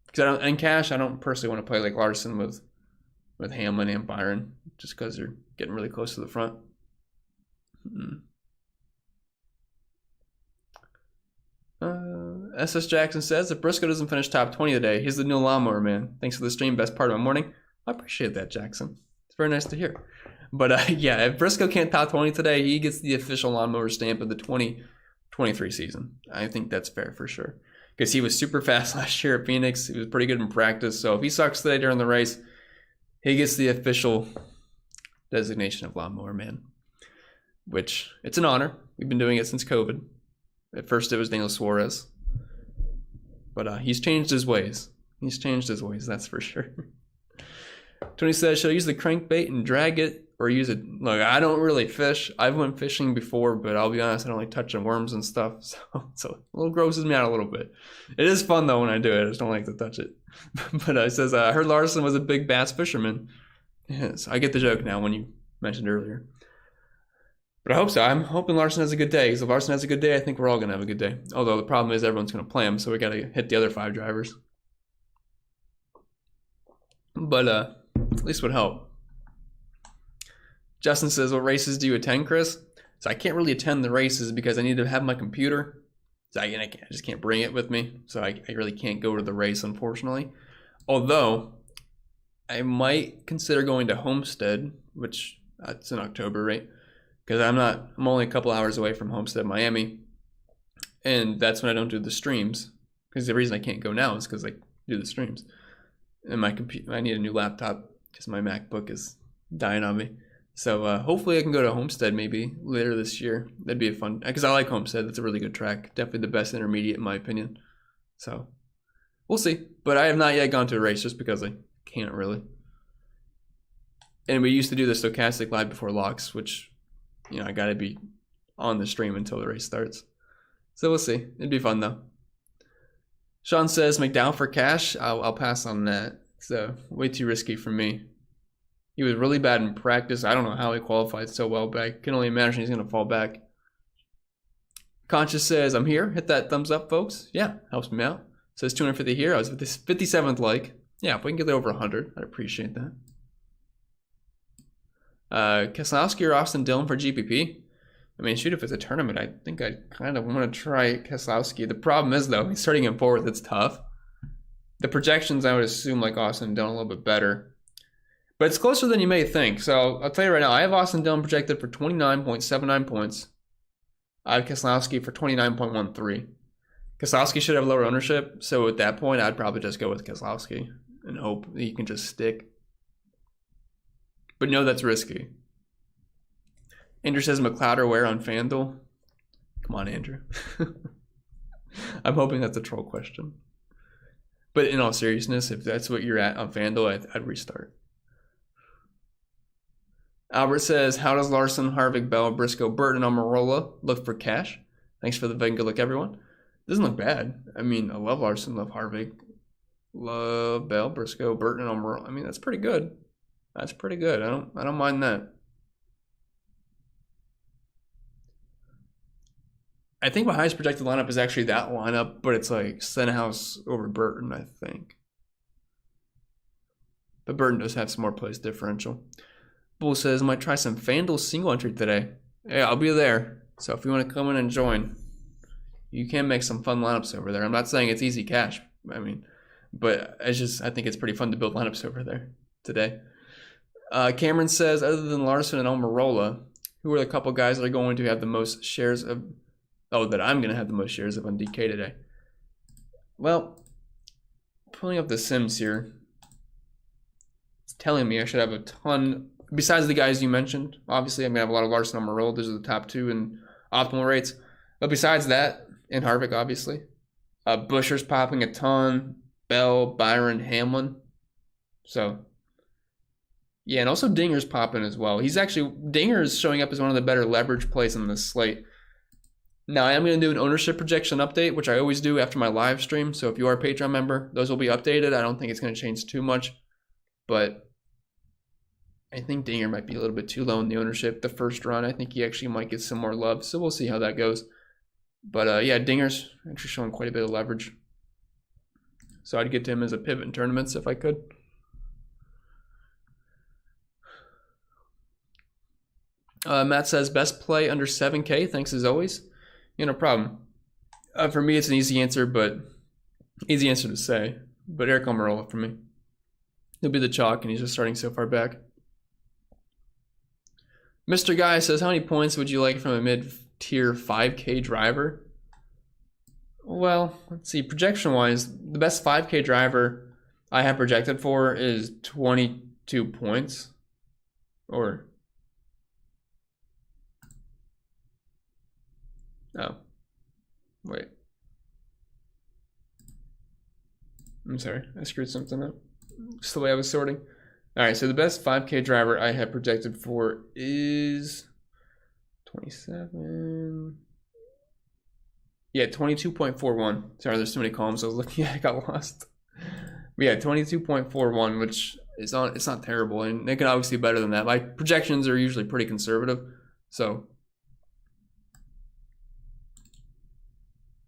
Because in cash, I don't personally want to play like Larson with Hamlin and Byron, just because they're getting really close to the front. SS Jackson says, if Briscoe doesn't finish top 20 today, he's the new lawnmower man. Thanks for the stream, best part of my morning. I appreciate that, Jackson. It's very nice to hear. But yeah, if Briscoe can't top 20 today, he gets the official lawnmower stamp of the 2023 season. I think that's fair for sure. Because he was super fast last year at Phoenix. He was pretty good in practice. So if he sucks today during the race, he gets the official designation of lawnmower man. Which, it's an honor. We've been doing it since COVID. At first it was Daniel Suarez. But he's changed his ways. He's changed his ways, that's for sure. Tony says, should I use the crankbait and drag it or use it? Look, I don't really fish. I've went fishing before, but I'll be honest, I don't like touching worms and stuff. So it a little grosses me out a little bit. It is fun though when I do it. I just don't like to touch it. But it says, I heard Larson was a big bass fisherman. Yes, I get the joke now when you mentioned earlier. But I hope so. I'm hoping Larson has a good day. Because if Larson has a good day, I think we're all going to have a good day. Although the problem is everyone's going to play him, so we got to hit the other 5 drivers. But at least would help. Justin says, what races do you attend, Chris? So I can't really attend the races because I need to have my computer. So I just can't bring it with me. So I really can't go to the race, unfortunately. Although, I might consider going to Homestead, which it's in October, right? Because I'm only a couple hours away from Homestead, Miami. And that's when I don't do the streams. Because the reason I can't go now is because I do the streams. And my computer, I need a new laptop because my MacBook is dying on me. So hopefully I can go to Homestead maybe later this year. That'd be a fun, because I like Homestead. It's a really good track. Definitely the best intermediate in my opinion. So we'll see. But I have not yet gone to a race just because I can't really. And we used to do the Stochastic Live before locks, which, you know, I got to be on the stream until the race starts. So we'll see. It'd be fun though. Sean says, McDowell for cash. I'll pass on that. So way too risky for me. He was really bad in practice. I don't know how he qualified so well, but I can only imagine he's going to fall back. Conscious says, I'm here. Hit that thumbs up, folks. Yeah, helps me out. Says 250 here. I was 57th like. Yeah, if we can get over 100, I'd appreciate that. Keselowski or Austin Dillon for GPP? I mean, shoot, if it's a tournament, I think I kind of want to try Keselowski. The problem is, though, he's starting in 4th. It's tough. The projections, I would assume, like Austin Dillon a little bit better. But it's closer than you may think. So I'll tell you right now, I have Austin Dillon projected for 29.79 points. I have Keselowski for 29.13. Keselowski should have lower ownership. So at that point, I'd probably just go with Keselowski and hope he can just stick. But no, that's risky. Andrew says McLeod or Ware on FanDuel. Come on, Andrew. I'm hoping that's a troll question. But in all seriousness, if that's what you're at on FanDuel, I'd restart. Albert says, how does Larson, Harvick, Bell, Briscoe, Burton, and Almirola look for cash? Thanks for the vote. Good luck, everyone. Doesn't look bad. I mean, I love Larson, love Harvick, love Bell, Briscoe, Burton, and Almirola. I mean, that's pretty good. That's pretty good. I don't mind that. I think my highest projected lineup is actually that lineup, but it's like Stenhouse over Burton, I think. But Burton does have some more place differential. Bull says, might try some FanDuel single entry today. Hey, I'll be there. So if you want to come in and join, you can make some fun lineups over there. I'm not saying it's easy cash. I mean, but I think it's pretty fun to build lineups over there today. Cameron says, other than Larson and Almirola, who are the couple guys that are going to have the most shares of... Oh, that I'm going to have the most shares of on DK today. Well, pulling up the Sims here, it's telling me I should have a ton, besides the guys you mentioned. Obviously, I'm going to have a lot of Larson and Almirola. Those are the top two in optimal rates. But besides that, and Harvick, obviously, Buscher's popping a ton, Bell, Byron, Hamlin. So, yeah, and also Dinger's popping as well. Dinger's showing up as one of the better leverage plays on this slate. Now, I am going to do an ownership projection update, which I always do after my live stream. So if you are a Patreon member, those will be updated. I don't think it's going to change too much. But I think Dinger might be a little bit too low in the ownership the first run. I think he actually might get some more love. So we'll see how that goes. But yeah, Dinger's actually showing quite a bit of leverage. So I'd get to him as a pivot in tournaments if I could. Matt says, best play under 7K. Thanks as always. Yeah, no problem. For me, it's an easy answer to say. But Eric Almirola for me. He'll be the chalk, and he's just starting so far back. Mr. Guy says, how many points would you like from a mid-tier 5K driver? Well, let's see. Projection-wise, the best 5K driver I have projected for is 22 points. Or... Oh, wait. I'm sorry, I screwed something up. Just the way I was sorting. All right, so the best 5K driver I have projected for is 27. Yeah, 22.41. Sorry, there's too many columns I was looking at. I got lost. But yeah, 22.41, which is it's not terrible, and it can obviously be better than that. My projections are usually pretty conservative, so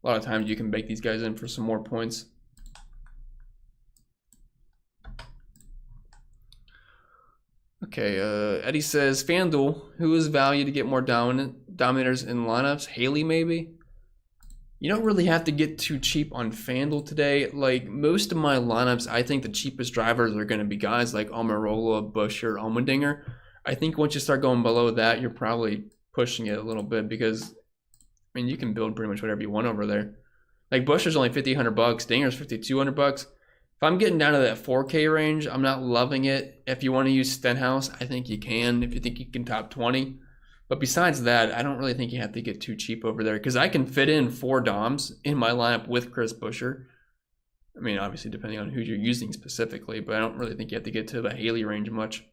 a lot of times you can bake these guys in for some more points. Okay, Eddie says, FanDuel, who is valued to get more dominators in lineups? Haley, maybe? You don't really have to get too cheap on FanDuel today. Like, most of my lineups, I think the cheapest drivers are going to be guys like Almirola, Buscher, Allmendinger. I think once you start going below that, you're probably pushing it a little bit because... I mean, you can build pretty much whatever you want over there. Like, Buscher's only $5,500. Dinger's $5,200. If I'm getting down to that 4K range, I'm not loving it. If you want to use Stenhouse, I think you can. If you think you can top 20. But besides that, I don't really think you have to get too cheap over there because I can fit in 4 DOMs in my lineup with Chris Buscher. I mean, obviously, depending on who you're using specifically, but I don't really think you have to get to the Haley range much.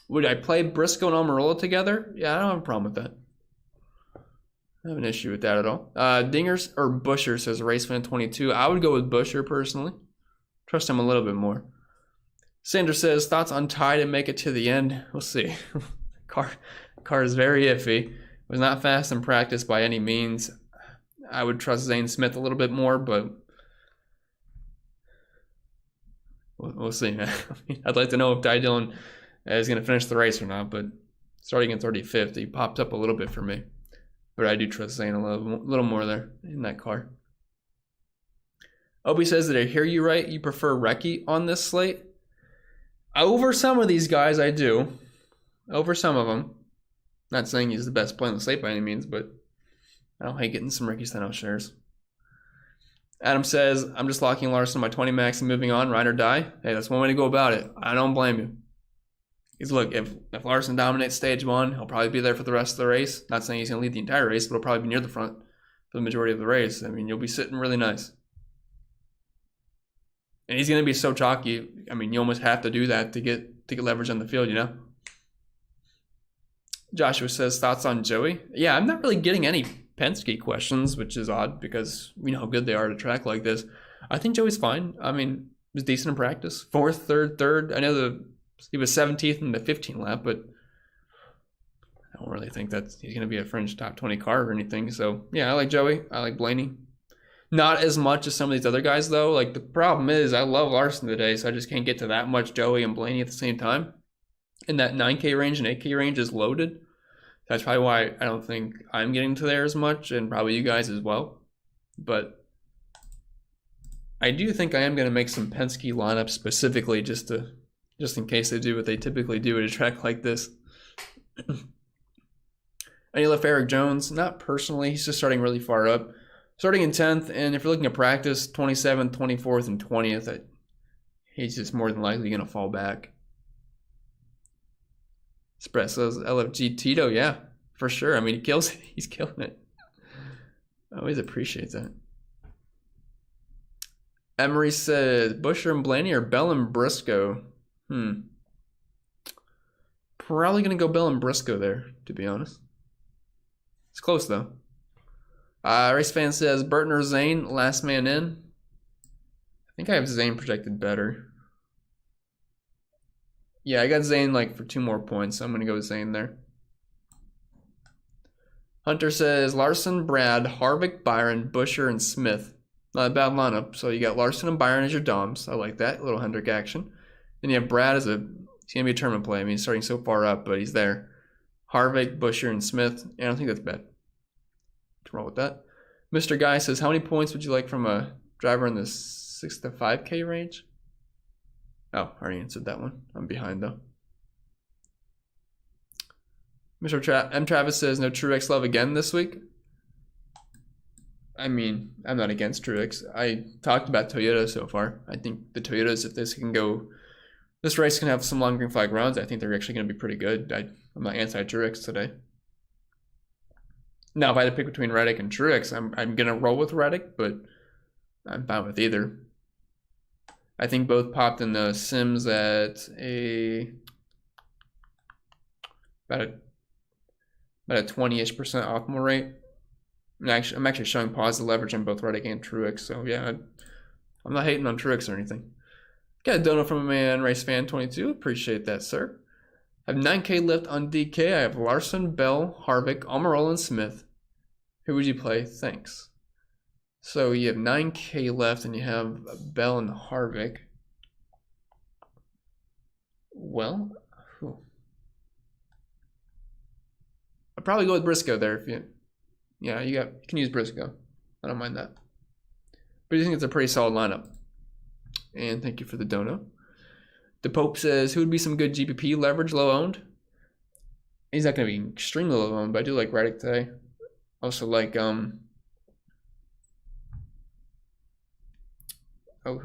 Would I play Briscoe and Almirola together? Yeah, I don't have a problem with that. I don't have an issue with that at all. Dingers or Buscher says RaceFan22. I would go with Buscher personally. Trust him a little bit more. Sanders says thoughts on Ty to make it to the end. We'll see. Car is very iffy. Was not fast in practice by any means. I would trust Zane Smith a little bit more, but we'll see, man. I'd like to know if Ty Dillon is going to finish the race or not, but starting in 35th, he popped up a little bit for me. But I do trust Zane a little more there in that car. Obi says, did I hear you right? You prefer Recchi on this slate? Over some of these guys, I do. Over some of them. Not saying he's the best play on the slate by any means, but I don't hate getting some Ricky Stenhouse shares. Adam says, I'm just locking Larson on my 20 max and moving on, ride or die. Hey, that's one way to go about it. I don't blame you. Because look, if Larson dominates stage 1, he'll probably be there for the rest of the race. Not saying he's going to lead the entire race, but he'll probably be near the front for the majority of the race. I mean, you'll be sitting really nice. And he's going to be so chalky. I mean, you almost have to do that to get leverage on the field, you know? Joshua says, thoughts on Joey? Yeah, I'm not really getting any Penske questions, which is odd because we know how good they are at a track like this. I think Joey's fine. I mean, he was decent in practice. 4th, 3rd, 3rd. I know he was 17th in the 15th lap, but I don't really think that he's going to be a fringe top 20 car or anything. So, yeah, I like Joey. I like Blaney. Not as much as some of these other guys, though. Like, the problem is I love Larson today, so I just can't get to that much Joey and Blaney at the same time. And that 9K range and 8K range is loaded. That's probably why I don't think I'm getting to there as much, and probably you guys as well. But I do think I am going to make some Penske lineups specifically just in case they do what they typically do at a track like this. I left Eric Jones. Not personally. He's just starting really far up. Starting in 10th, and if you're looking at practice, 27th, 24th, and 20th, he's just more than likely going to fall back. Espresso's LFG Tito, yeah, for sure. I mean, he's killing it. I always appreciate that. Emery says, Busher and Blaney or Bell and Briscoe? Probably going to go Bell and Briscoe there, to be honest. It's close, though. Race fan says, Burton or Zane, last man in. I think I have Zane projected better. Yeah, I got Zane like for 2 more points, so I'm going to go with Zane there. Hunter says, Larson, Brad, Harvick, Byron, Busher, and Smith. Not a bad lineup. So you got Larson and Byron as your DOMs. I like that. A little Hendrick action. Then you have Brad he's going to be a tournament play. I mean, he's starting so far up, but he's there. Harvick, Busher, and Smith. Yeah, I don't think that's bad. Can roll with that. Mr. Guy says, how many points would you like from a driver in the 6 to 5K range? Oh, I already answered that one. I'm behind, though. Mr. Travis says, no Truex love again this week. I mean, I'm not against Truex. I talked about Toyota so far. I think the Toyotas, if this race can have some long green flag rounds, I think they're actually going to be pretty good. I'm not anti-Truex today. Now, if I had to pick between Reddick and Truex, I'm going to roll with Reddick, but I'm fine with either. I think both popped in the Sims at about a 20-ish% optimal rate. I'm actually showing positive leverage on both Reddick and Truex, so yeah, I'm not hating on Truex or anything. Got a donut from a man, Race Fan 22. Appreciate that, sir. I have 9K left on DK. I have Larson, Bell, Harvick, Almirola, and Smith. Who would you play? Thanks. So you have 9K left, and you have Bell and Harvick. Well, I'd probably go with Briscoe there you can use Briscoe. I don't mind that. But you think it's a pretty solid lineup. And thank you for the dono. The Pope says, who would be some good GPP leverage low owned? He's not going to be extremely low owned, but I do like Reddick today. Also like who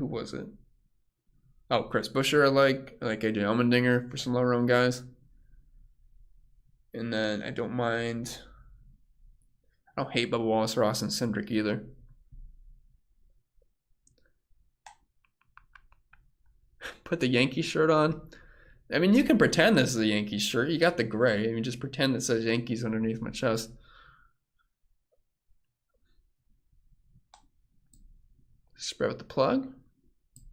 was it? Oh, Chris Buescher I like AJ Allmendinger for some lower owned guys. And then I don't hate Bubba Wallace or Austin Cindric either. Put the Yankees shirt on. I mean, you can pretend this is a Yankees shirt. You got the gray. I mean, just pretend it says Yankees underneath my chest. Spread with the plug.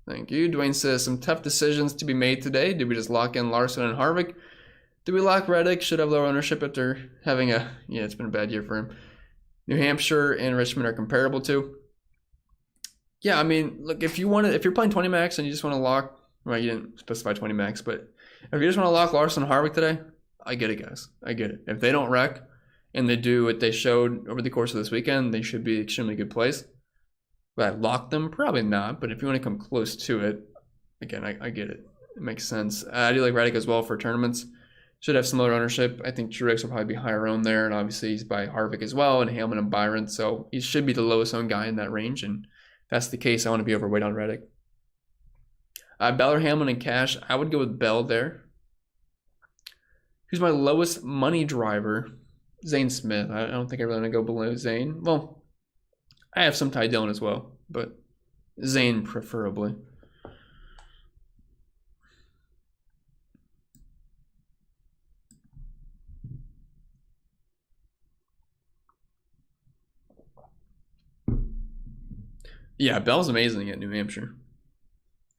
Thank you. Dwayne says, some tough decisions to be made today. Did we just lock in Larson and Harvick? Did we lock Reddick? Should have lower ownership after having it's been a bad year for him. New Hampshire and Richmond are comparable too. Yeah, I mean, look, if you're playing 20 max and you just want to lock, well, you didn't specify 20 max, but if you just want to lock Larson and Harvick today, I get it, guys. I get it. If they don't wreck and they do what they showed over the course of this weekend, they should be extremely good plays. But I lock them? Probably not, but if you want to come close to it, again, I get it. It makes sense. I do like Reddick as well for tournaments. Should have some lower ownership. I think Truex will probably be higher owned there, and obviously he's by Harvick as well, and Hamlin and Byron, so he should be the lowest owned guy in that range, and if that's the case, I want to be overweight on Reddick. Bell or Hamlin and Cash, I would go with Bell there. Who's my lowest money driver? Zane Smith. I don't think I really want to go below Zane. Well, I have some Ty Dillon as well, but Zane preferably. Yeah, Bell's amazing at New Hampshire.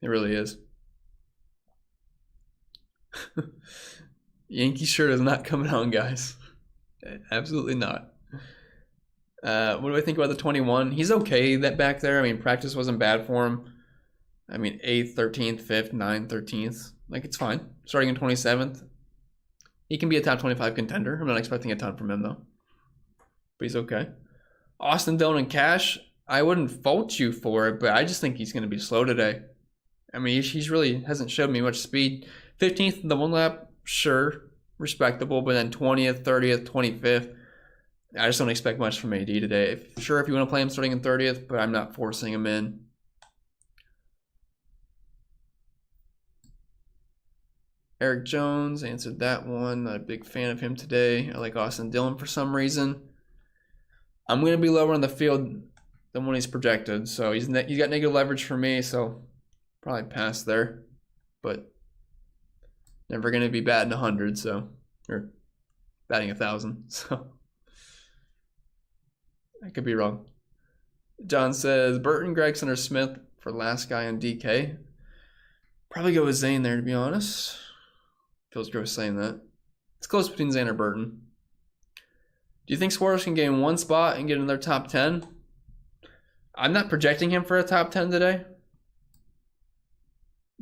It really is. Yankee shirt is not coming on, guys. Absolutely not. What do I think about the 21? He's okay that back there. I mean, practice wasn't bad for him. I mean, 8th, 13th, 5th, 9th, 13th. Like, it's fine. Starting in 27th. He can be a top 25 contender. I'm not expecting a ton from him, though. But he's okay. Austin Dillon and Cash, I wouldn't fault you for it, but I just think he's going to be slow today. I mean, he's really hasn't showed me much speed. 15th in the one lap, sure, respectable, but then 20th, 30th, 25th, I just don't expect much from AD today. Sure, if you want to play him starting in 30th, but I'm not forcing him in. Eric Jones answered that one. Not a big fan of him today. I like Austin Dillon for some reason. I'm going to be lower on the field than when he's projected, so he's got negative leverage for me, so probably pass there. But never going to be batting 100, so, or batting 1,000, so I could be wrong. John says Burton, Gregson, or Smith for last guy on DK. Probably go with Zane there, to be honest. Feels gross saying that. It's close between Zane or Burton. Do you think Suarez can gain one spot and get in their top 10? I'm not projecting him for a top 10 today.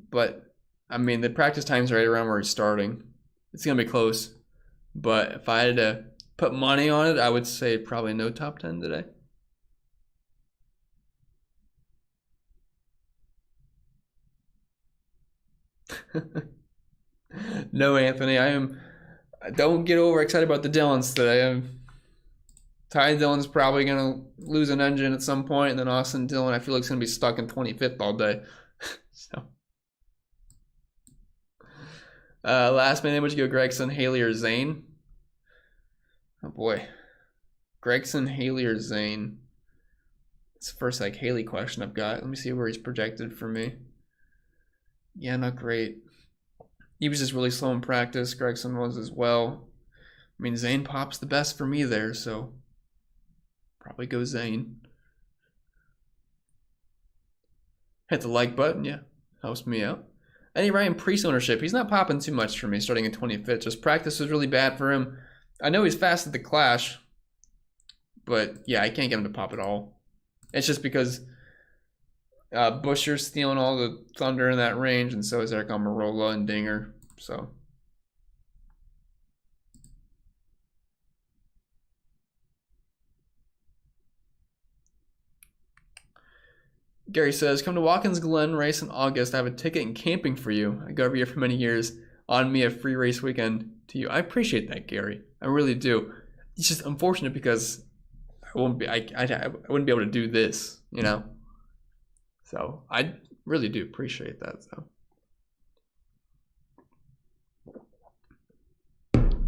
But, I mean, the practice time's right around where he's starting. It's going to be close. But if I had to put money on it, I would say probably no top 10 today. No, Anthony, don't get overexcited about the Dillons today. Ty Dillon's probably going to lose an engine at some point, and then Austin Dillon, I feel like, is going to be stuck in 25th all day. So, last man, would you go Gregson, Haley, or Zane? Oh boy, Gregson, Haley, or Zane? It's the first like Haley question I've got. Let me see where he's projected for me. Yeah, not great. He was just really slow in practice. Gregson was as well. I mean, Zane pops the best for me there, so probably go Zane. Hit the like button, yeah. Helps me out. Eddie Ryan Priest ownership. He's not popping too much for me starting in 25th. Just practice was really bad for him. I know he's fast at the Clash, but yeah, I can't get him to pop at all. It's just because Buscher's stealing all the thunder in that range, and so is Eric Almirola and Dinger. So Gary says, come to Watkins Glen race in August. I have a ticket and camping for you. I go every year for many years. On me, a free race weekend to you. I appreciate that, Gary. I really do. It's just unfortunate because I wouldn't be able to do this, you know. So I really do appreciate that. So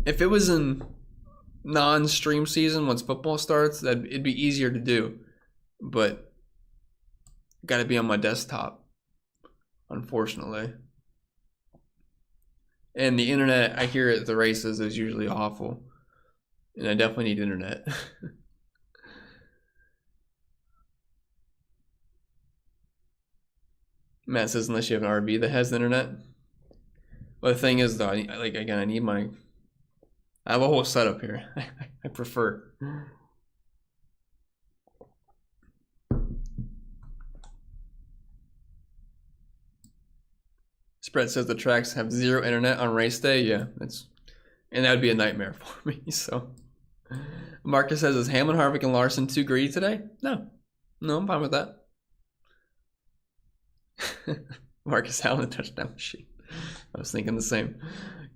if it was in non-stream season once football starts, it'd be easier to do. But got to be on my desktop, unfortunately. And the internet, I hear at the races, is usually awful. And I definitely need internet. Matt says, unless you have an RV that has the internet. Well, the thing is, though, I have a whole setup here. I prefer. Spread says the tracks have zero internet on race day. Yeah, and that would be a nightmare for me. So, Marcus says, is Hamlin, Harvick, and Larson too greedy today? No, I'm fine with that. Marcus Allen touchdown machine. I was thinking the same.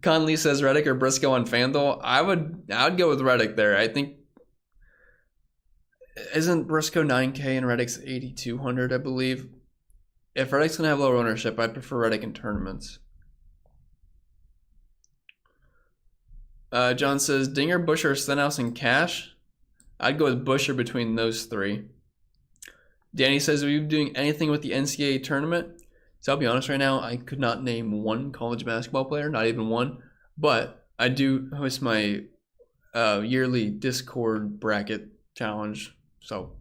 Conley says Reddick or Briscoe on FanDuel. I would go with Reddick there. I think isn't Briscoe 9K and Reddick's 8,200, I believe. If Reddick's gonna have lower ownership, I'd prefer Reddick in tournaments. John says, Dinger, Busher, Stenhouse, and Cash. I'd go with Busher between those three. Danny says, are you doing anything with the NCAA tournament? So I'll be honest right now, I could not name one college basketball player, not even one. But I do host my yearly Discord bracket challenge. So,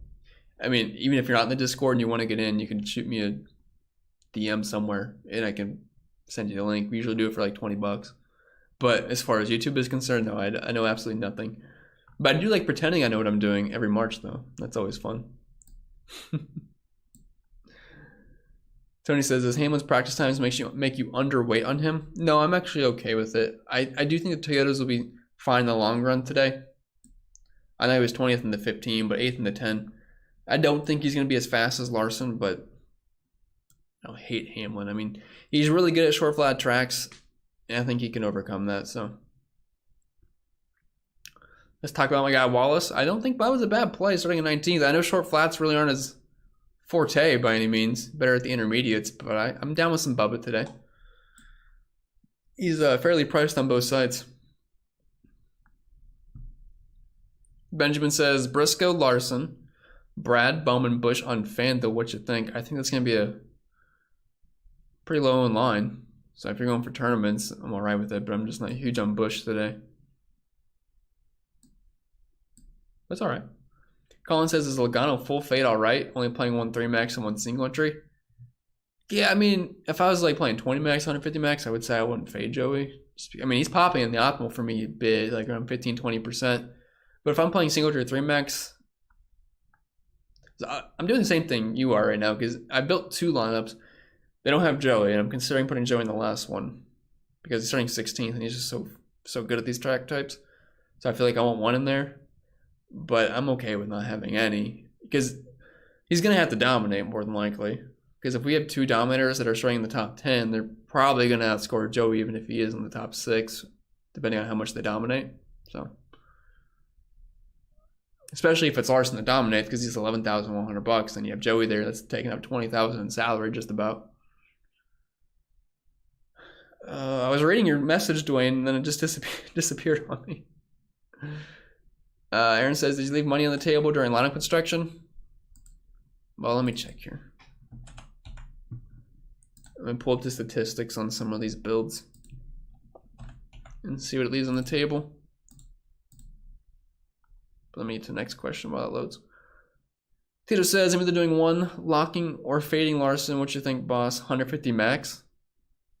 I mean, even if you're not in the Discord and you want to get in, you can shoot me a DM somewhere and I can send you the link. We usually do it for like $20. But as far as YouTube is concerned, no, I know absolutely nothing. But I do like pretending I know what I'm doing every March, though. That's always fun. Tony says, does Hamlin's practice times make you underweight on him? No, I'm actually okay with it. I do think the Toyotas will be fine in the long run today. I know he was 20th in the 15, but 8th in the 10. I don't think he's going to be as fast as Larson, but I don't hate Hamlin. I mean, he's really good at short flat tracks, and I think he can overcome that. So let's talk about my guy Wallace. I don't think Bubba's a bad play starting in 19th. I know short flats really aren't his forte by any means. Better at the intermediates, but I'm down with some Bubba today. He's fairly priced on both sides. Benjamin says, Briscoe, Larson, Brad, Bowman, Bush on FanDuel. What you think? I think that's going to be a pretty low in line. So if you're going for tournaments, I'm all right with it, but I'm just not huge on Bush today. That's all right. Colin says, is Logano full fade all right? Only playing 1 3 max and 1 single entry? Yeah, I mean, if I was like playing 20 max, 150 max, I would say I wouldn't fade Joey. I mean, he's popping in the optimal for me a bit, like around 15-20%. But if I'm playing single entry 3 max, I'm doing the same thing you are right now because I built 2 lineups. They don't have Joey, and I'm considering putting Joey in the last one because he's starting 16th and he's just so good at these track types. So I feel like I want one in there. But I'm okay with not having any because he's going to have to dominate more than likely. Because if we have 2 dominators that are starting in the top 10, they're probably going to outscore Joey even if he is in the top 6, depending on how much they dominate. So, especially if it's Larson that dominates because he's $11,100, and you have Joey there that's taking up $20,000 in salary just about. I was reading your message, Dwayne, and then it just disappeared on me. Aaron says, did you leave money on the table during lineup construction? Well, let me check here. I'm going to pull up the statistics on some of these builds and see what it leaves on the table. But let me get to the next question while it loads. Tito says, I'm either doing one locking or fading Larson. What you think, boss? 150 max?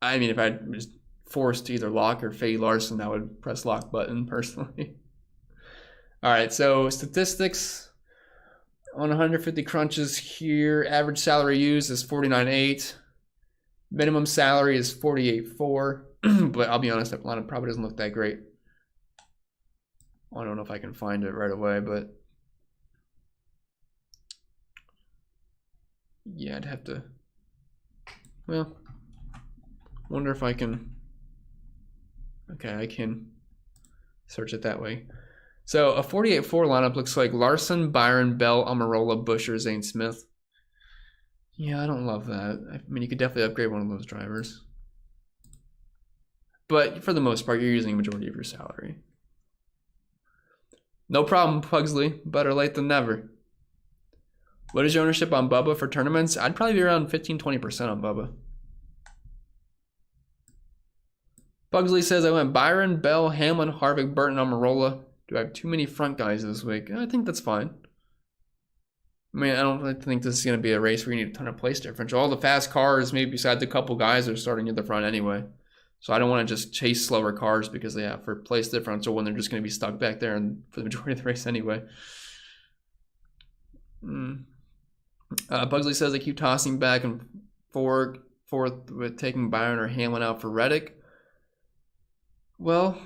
I mean, if I was forced to either lock or fade Larson, I would press lock button personally. All right, so statistics on 150 crunches here. Average salary used is 49.8. Minimum salary is 48.4. But I'll be honest, that lineup probably doesn't look that great. I don't know if I can find it right away, but yeah, I'd have to. Well, wonder if I can. Okay, I can search it that way. So a 48.4 lineup looks like Larson, Byron, Bell, Amarola, Busher, Zane Smith. Yeah, I don't love that. I mean, you could definitely upgrade one of those drivers. But for the most part, you're using a majority of your salary. No problem, Pugsley. Better late than never. What is your ownership on Bubba for tournaments? I'd probably be around 15-20% on Bubba. Pugsley says, I went Byron, Bell, Hamlin, Harvick, Burton, Amarola. Do I have too many front guys this week? I think that's fine. I mean, I don't really think this is going to be a race where you need a ton of place differential. All the fast cars, maybe besides a couple guys, are starting at the front anyway. So I don't want to just chase slower cars because they have for place differential when they're just going to be stuck back there and for the majority of the race anyway. Pugsley says, I keep tossing back and forth with taking Byron or Hamlin out for Reddick. Well,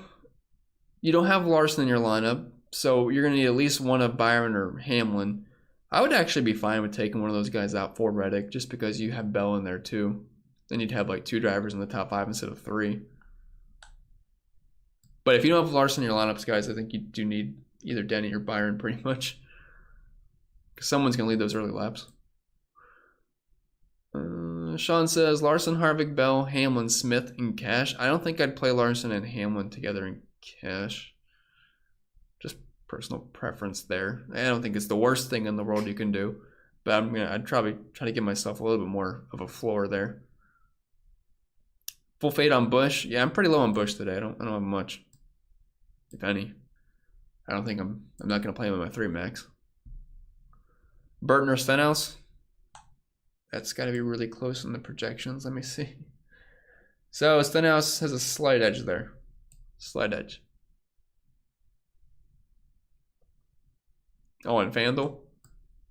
you don't have Larson in your lineup, so you're going to need at least one of Byron or Hamlin. I would actually be fine with taking one of those guys out for Reddick just because you have Bell in there too. Then you'd have like 2 drivers in the top 5 instead of 3. But if you don't have Larson in your lineups, guys, I think you do need either Denny or Byron pretty much. Because someone's going to lead those early laps. Sean says, Larson, Harvick, Bell, Hamlin, Smith, and Cash. I don't think I'd play Larson and Hamlin together in cash. Just personal preference there. I don't think it's the worst thing in the world you can do, but I'd probably try to give myself a little bit more of a floor there. Full fade on Bush. Yeah, I'm pretty low on Bush today. I don't have much, if any. I don't think I'm not gonna play him in my 3 max. Burton or Stenhouse. That's got to be really close in the projections. Let me see. So Stenhouse has a slight edge there. Slight edge. Oh, and FanDuel?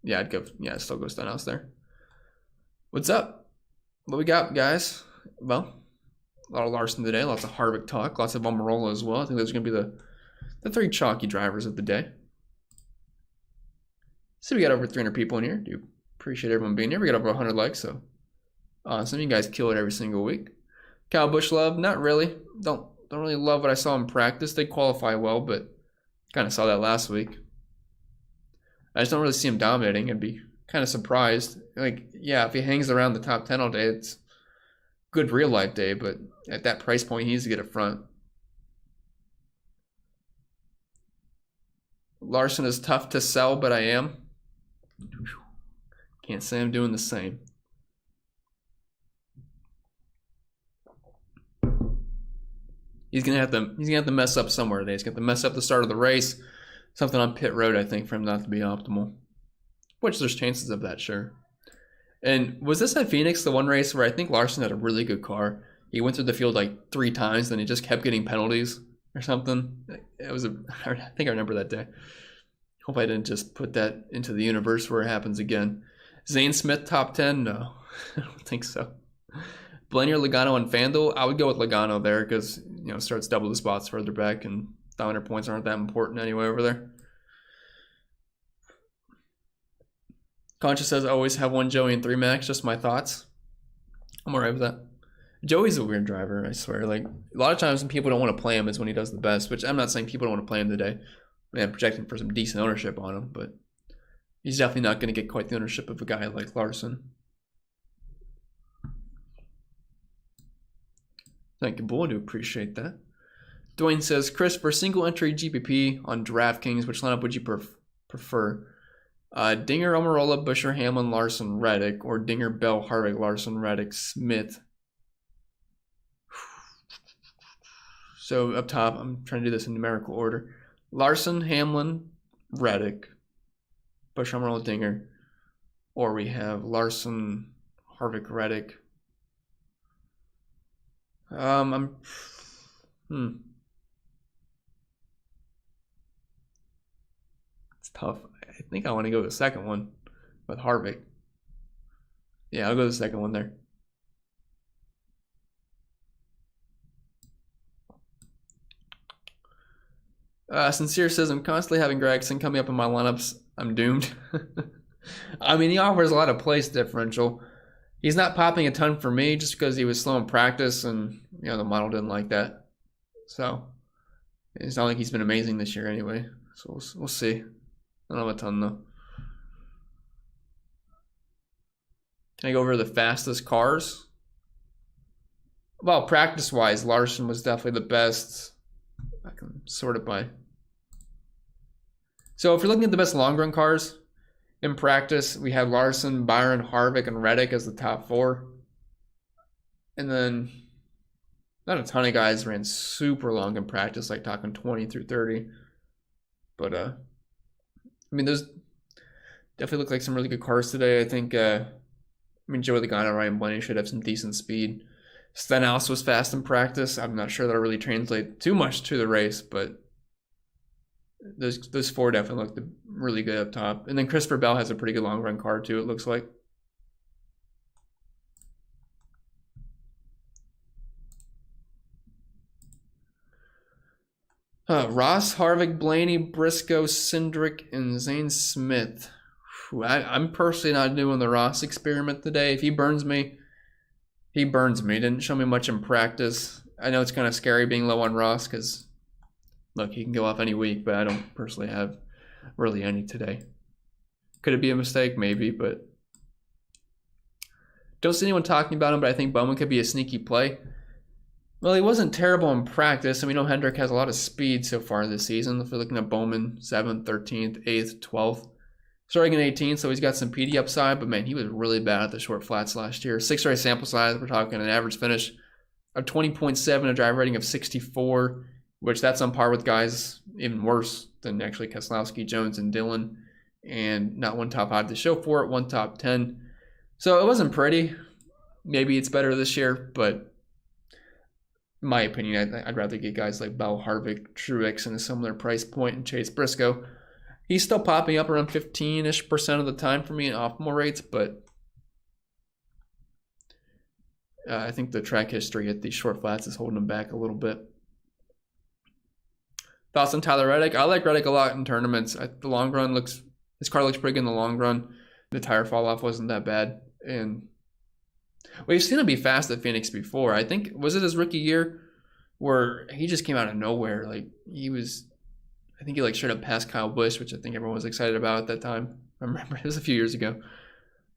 Yeah, I'd still go Stenhouse there. What's up? What we got, guys? Well, a lot of Larson today, lots of Harvick talk, lots of Almirola as well. I think those are going to be the 3 chalky drivers of the day. So we got over 300 people in here. Do appreciate everyone being here. We got over 100 likes, so awesome. You guys kill it every single week. Kyle Busch love, not really. Don't really love what I saw in practice. They qualify well, but kind of saw that last week. I just don't really see him dominating. I'd be kind of surprised. Like, yeah, if he hangs around the top 10 all day, it's good real life day, but at that price point, he needs to get a front. Larson is tough to sell, but I am. Can't say I'm doing the same. He's gonna have to mess up somewhere today. He's gonna have to mess up the start of the race. Something on pit road, I think, for him not to be optimal. Which there's chances of that, sure. And was this at Phoenix, the one race where I think Larson had a really good car? He went through the field like 3 times, and he just kept getting penalties or something. I think I remember that day. Hope I didn't just put that into the universe where it happens again. Zane Smith top 10? No, I don't think so. Blaney or Logano on FanDuel? I would go with Logano there because, starts double the spots further back, and dominator points aren't that important anyway over there. Concha says, always have one Joey and 3 max. Just my thoughts. I'm alright with that. Joey's a weird driver, I swear. Like, a lot of times when people don't want to play him is when he does the best, which I'm not saying people don't want to play him today. I'm projecting for some decent ownership on him, but he's definitely not going to get quite the ownership of a guy like Larson. Thank you, Bull. I do appreciate that. Dwayne says, Chris, for single entry GPP on DraftKings, which lineup would you prefer? Dinger, Almirola, Busher, Hamlin, Larson, Reddick, or Dinger, Bell, Harvick, Larson, Reddick, Smith. So up top, I'm trying to do this in numerical order. Larson, Hamlin, Reddick, Busher, Almirola, Dinger. Or we have Larson, Harvick, Reddick. It's tough. I think I want to go the second one with Harvick. Yeah, I'll go the second one there. Sincere says, I'm constantly having Gregson coming up in my lineups. I'm doomed. I mean, he offers a lot of place differential. He's not popping a ton for me just because he was slow in practice and, the model didn't like that. So, it's not like he's been amazing this year anyway. So, we'll see. I don't have a ton, though. Can I go over the fastest cars? Well, practice-wise, Larson was definitely the best. I can sort it by. So if you're looking at the best long-run cars, in practice, we had Larson, Byron, Harvick, and Reddick as the top 4. And then not a ton of guys ran super long in practice, like talking 20 through 30. But, those definitely look like some really good cars today. I think, Joey Logano, Ryan Blaney should have some decent speed. Stenhouse was fast in practice. I'm not sure that'll really translate too much to the race, but those 4 definitely looked really good up top. And then Christopher Bell has a pretty good long run car too, it looks like. Ross, Harvick, Blaney, Briscoe, Cindric, and Zane Smith. I'm personally not doing the Ross experiment today. If he burns me, he burns me. He didn't show me much in practice. I know it's kind of scary being low on Ross because, look, he can go off any week, but I don't personally have really any today. Could it be a mistake? Maybe, but don't see anyone talking about him, but I think Bowman could be a sneaky play. Well, he wasn't terrible in practice, and we know Hendrick has a lot of speed so far this season. If we're looking at Bowman, 7th, 13th, 8th, 12th. Starting in 18th, so he's got some PD upside, but man, he was really bad at the short flats last year. 6-race sample size, we're talking an average finish of 20.7, a drive rating of 64, which that's on par with guys even worse than actually Keselowski, Jones, and Dillon. And not one top 5 to show for it, one top 10. So it wasn't pretty. Maybe it's better this year, but in my opinion, I'd rather get guys like Bell, Harvick, Truex in a similar price point, and Chase Briscoe. He's still popping up around 15-ish% of the time for me in optimal rates, but I think the track history at these short flats is holding him back a little bit. Thoughts on Tyler Reddick? I like Reddick a lot in tournaments. The long run his car looks pretty good in the long run. The tire fall off wasn't that bad, and we've seen him be fast at Phoenix before. I think was it his rookie year where he just came out of nowhere. Like I think he like straight up passed Kyle Busch, which I think everyone was excited about at that time. I remember it was a few years ago,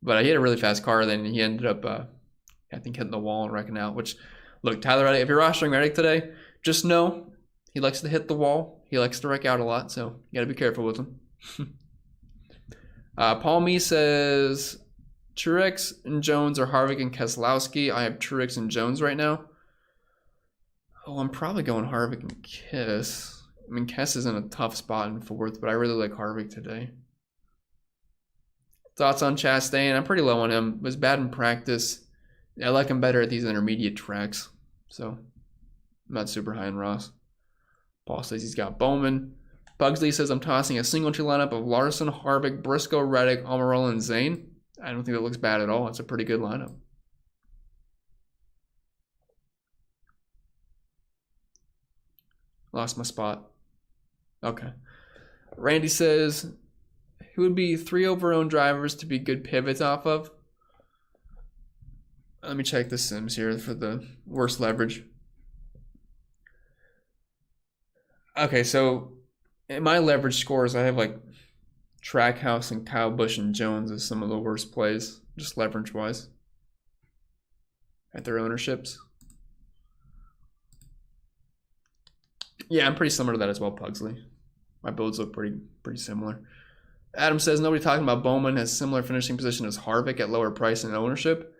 but he had a really fast car. Then he ended up, I think, hitting the wall and wrecking out. Which, look, Tyler Reddick, if you're rostering Reddick today, just know he likes to hit the wall. He likes to wreck out a lot, so you got to be careful with him. Paul Me says Truex and Jones or Harvick and Keselowski. I have Truex and Jones right now. Oh, I'm probably going Harvick and Kiss. I mean, Kess is in a tough spot in 4th, but I really like Harvick today. Thoughts on Chastain? I'm pretty low on him. Was bad in practice. I like him better at these intermediate tracks. So, I'm not super high on Ross. Paul says he's got Bowman. Pugsley says I'm tossing a single entry lineup of Larson, Harvick, Briscoe, Reddick, Almirola, and Zane. I don't think that looks bad at all. It's a pretty good lineup. Lost my spot. Okay. Randy says, who would be 3 over-owned drivers to be good pivots off of? Let me check the Sims here for the worst leverage. Okay, so in my leverage scores, I have like Trackhouse and Kyle Busch and Jones as some of the worst plays, just leverage-wise, at their ownerships. Yeah, I'm pretty similar to that as well, Pugsley. My builds look pretty similar. Adam says, nobody talking about Bowman has similar finishing position as Harvick at lower price and ownership.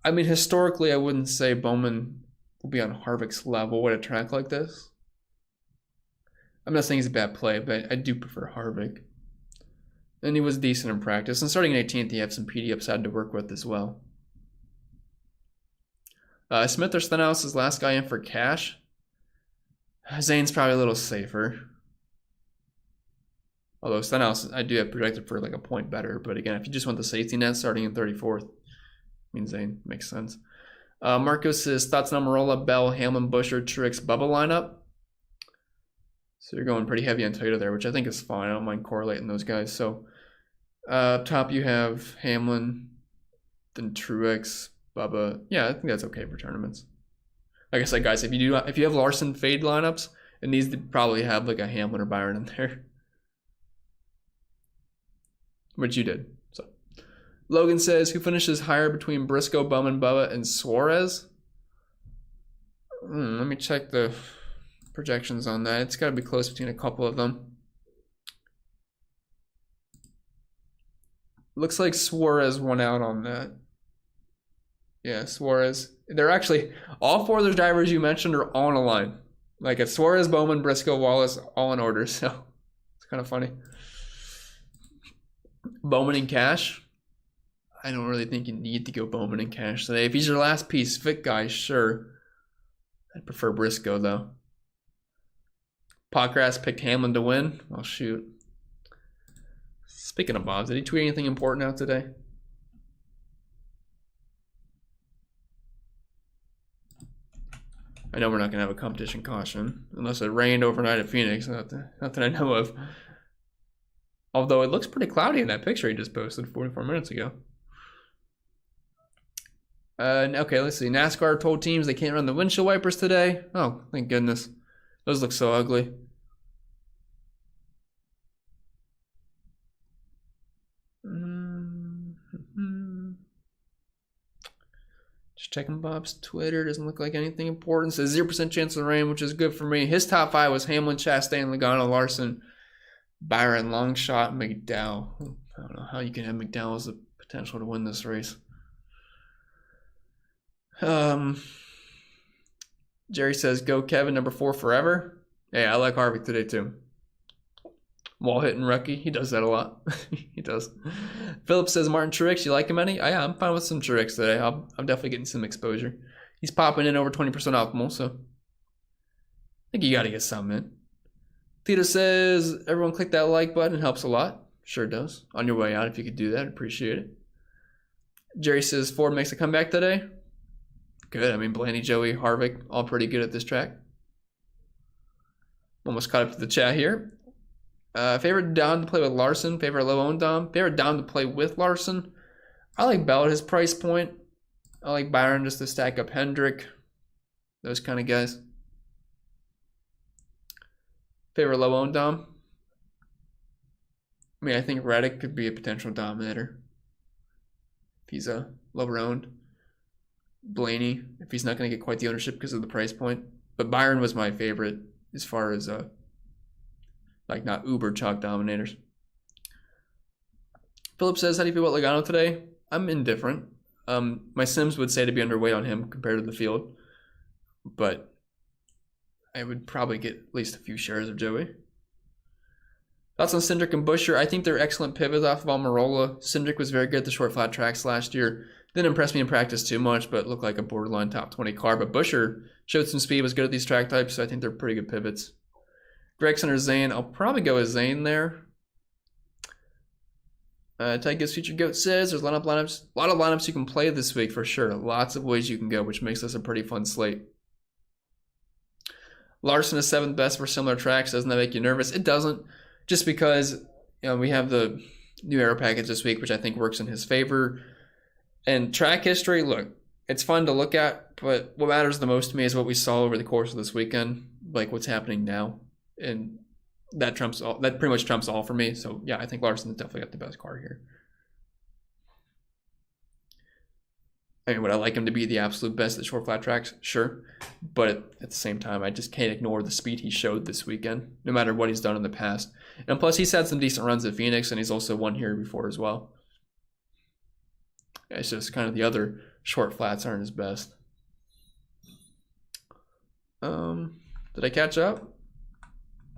I mean, historically, I wouldn't say Bowman will be on Harvick's level at a track like this. I'm not saying he's a bad play, but I do prefer Harvick. And he was decent in practice. And starting in 18th, he had some PD upside to work with as well. Smith or Stenhouse is last guy in for cash. Zane's probably a little safer. Although Stenhouse, I do have projected for like a point better. But again, if you just want the safety net starting in 34th, I mean, Zane makes sense. Marcos says, thoughts on Almirola, Bell, Hamlin, Buescher, Truex, Bubba lineup. So you're going pretty heavy on Toyota there, which I think is fine. I don't mind correlating those guys. So up top you have Hamlin, then Truex, Bubba. Yeah, I think that's okay for tournaments. Like I said, guys, if you have Larson fade lineups, it needs to probably have like a Hamlin or Byron in there. Which you did. So Logan says, who finishes higher between Briscoe, Bowman, Bubba, and Suarez? Let me check the projections on that. It's got to be close between a couple of them. Looks like Suarez won out on that. Yeah, Suarez. They're actually, all 4 of those drivers you mentioned are all in a line. Like it's Suarez, Bowman, Briscoe, Wallace, all in order. So it's kind of funny. Bowman and Cash. I don't really think you need to go Bowman and Cash today. If he's your last piece fit guy, sure. I'd prefer Briscoe though. Potgrass picked Hamlin to win. Oh shoot. Speaking of Bob, did he tweet anything important out today? I know we're not going to have a competition caution unless it rained overnight at Phoenix. Not that I know of. Although it looks pretty cloudy in that picture he just posted 44 minutes ago. Okay, let's see. NASCAR told teams they can't run the windshield wipers today. Oh, thank goodness. Those look so ugly. Just checking Bob's Twitter. Doesn't look like anything important. Says 0% chance of rain, which is good for me. His top 5 was Hamlin, Chastain, Logano, Larson, Byron, Longshot, McDowell. I don't know how you can have McDowell as the potential to win this race. Jerry says, go Kevin, number 4 forever. Yeah, I like Harvick today too. Wall hitting rookie. He does that a lot. He does. Philip says, Martin Truex, you like him any? Yeah, I'm fine with some Truex today. I'm definitely getting some exposure. He's popping in over 20% optimal, so I think you got to get some in. Tito says, everyone click that like button. It helps a lot. Sure does. On your way out, if you could do that, appreciate it. Jerry says, Ford makes a comeback today. Good. I mean, Blaney, Joey, Harvick, all pretty good at this track. Almost caught up to the chat here. Favorite Dom to play with Larson. Favorite low-owned Dom. Favorite Dom to play with Larson. I like Bell at his price point. I like Byron just to stack up Hendrick. Those kind of guys. Favorite low-owned Dom. I mean, I think Reddick could be a potential dominator. If he's a lower-owned. Blaney, if he's not going to get quite the ownership because of the price point. But Byron was my favorite as far as like not uber chalk dominators. Philip says, how do you feel about Logano today? I'm indifferent. My Sims would say to be underweight on him compared to the field, but I would probably get at least a few shares of Joey. Thoughts on Cindric and Buescher? I think they're excellent pivots off of Almirola. Cindric was very good at the short flat tracks last year. Didn't impress me in practice too much, but looked like a borderline top 20 car. But Buescher showed some speed, was good at these track types, so I think they're pretty good pivots. Gregson or Zane, I'll probably go with Zane there. Tygus Future Goat says there's a lot of lineups you can play this week for sure. Lots of ways you can go, which makes this a pretty fun slate. Larson is 7th best for similar tracks. Doesn't that make you nervous? It doesn't, just because we have the new aero package this week, which I think works in his favor. And track history, look, it's fun to look at, but what matters the most to me is what we saw over the course of this weekend, like what's happening now. And that trumps all. That pretty much trumps all for me. So yeah, I think Larson's definitely got the best car here. I mean, would I like him to be the absolute best at short flat tracks? Sure. But at the same time, I just can't ignore the speed he showed this weekend, no matter what he's done in the past. And plus, he's had some decent runs at Phoenix, and he's also won here before as well. It's just kind of the other short flats aren't his best. Did I catch up?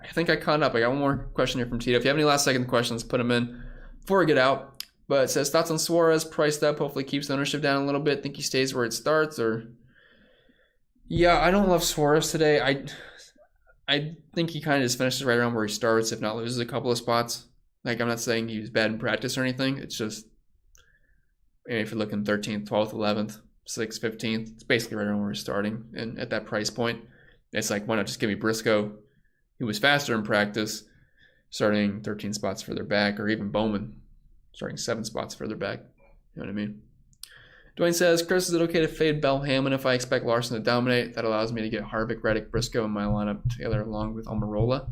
I think I caught up. I got one more question here from Tito. If you have any last second questions, put them in before we get out. But it says, thoughts on Suarez, priced up, hopefully keeps ownership down a little bit. Think he stays where it starts, or? Yeah, I don't love Suarez today. I think he kind of just finishes right around where he starts, if not loses a couple of spots. Like, I'm not saying he was bad in practice or anything. It's just, if you're looking 13th, 12th, 11th, 6th, 15th, it's basically right around where he's starting. And at that price point, it's like, why not just give me Briscoe, who was faster in practice, starting 13 spots further back, or even Bowman starting 7 spots further back. You know what I mean? Dwayne says, Chris, is it okay to fade Bell Hammond if I expect Larson to dominate? That allows me to get Harvick, Reddick, Briscoe in my lineup together along with Almirola.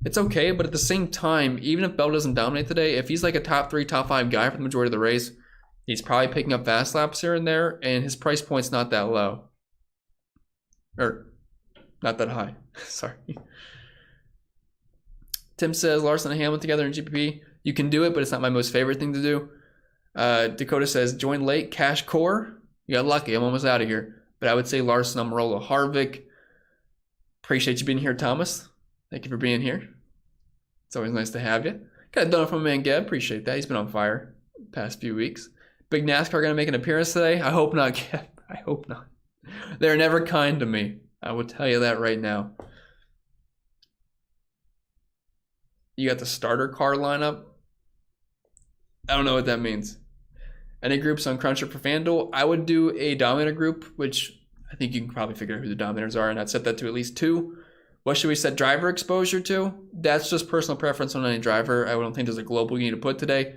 It's okay, but at the same time, even if Bell doesn't dominate today, if he's like a top 3, top 5 guy for the majority of the race, he's probably picking up fast laps here and there, and his price point's not that low. Or, not that high. Sorry. Tim says, Larson and Hamlin together in GPP. You can do it, but it's not my most favorite thing to do. Dakota says, join late, cash core. You got lucky. I'm almost out of here. But I would say Larson, Almirola, Harvick. Appreciate you being here, Thomas. Thank you for being here. It's always nice to have you. Got a donut from my man Gab. Appreciate that. He's been on fire the past few weeks. Big NASCAR going to make an appearance today? I hope not, Gab. I hope not. They're never kind to me. I will tell you that right now. You got the starter car lineup. I don't know what that means. Any groups on Cruncher for FanDuel? I would do a Dominator group, which I think you can probably figure out who the Dominators are, and I'd set that to at least 2. What should we set driver exposure to? That's just personal preference on any driver. I don't think there's a global you need to put today.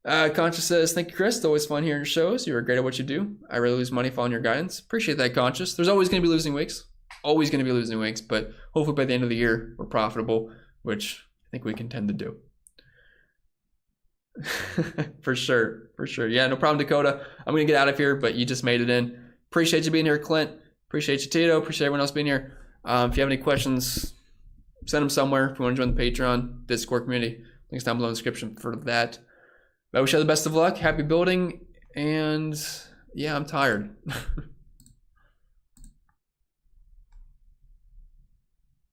Conscious says, thank you, Chris. It's always fun hearing your shows. You are great at what you do. I really lose money following your guidance. Appreciate that, Conscious. There's always going to be losing weeks. Always going to be losing weeks, but hopefully by the end of the year, we're profitable, which I think we can tend to do. For sure. For sure. Yeah, no problem, Dakota. I'm going to get out of here, but you just made it in. Appreciate you being here, Clint. Appreciate you, Tito. Appreciate everyone else being here. If you have any questions, send them somewhere. If you want to join the Patreon, Discord community, links down below in the description for that. I wish you all the best of luck. Happy building. And yeah, I'm tired.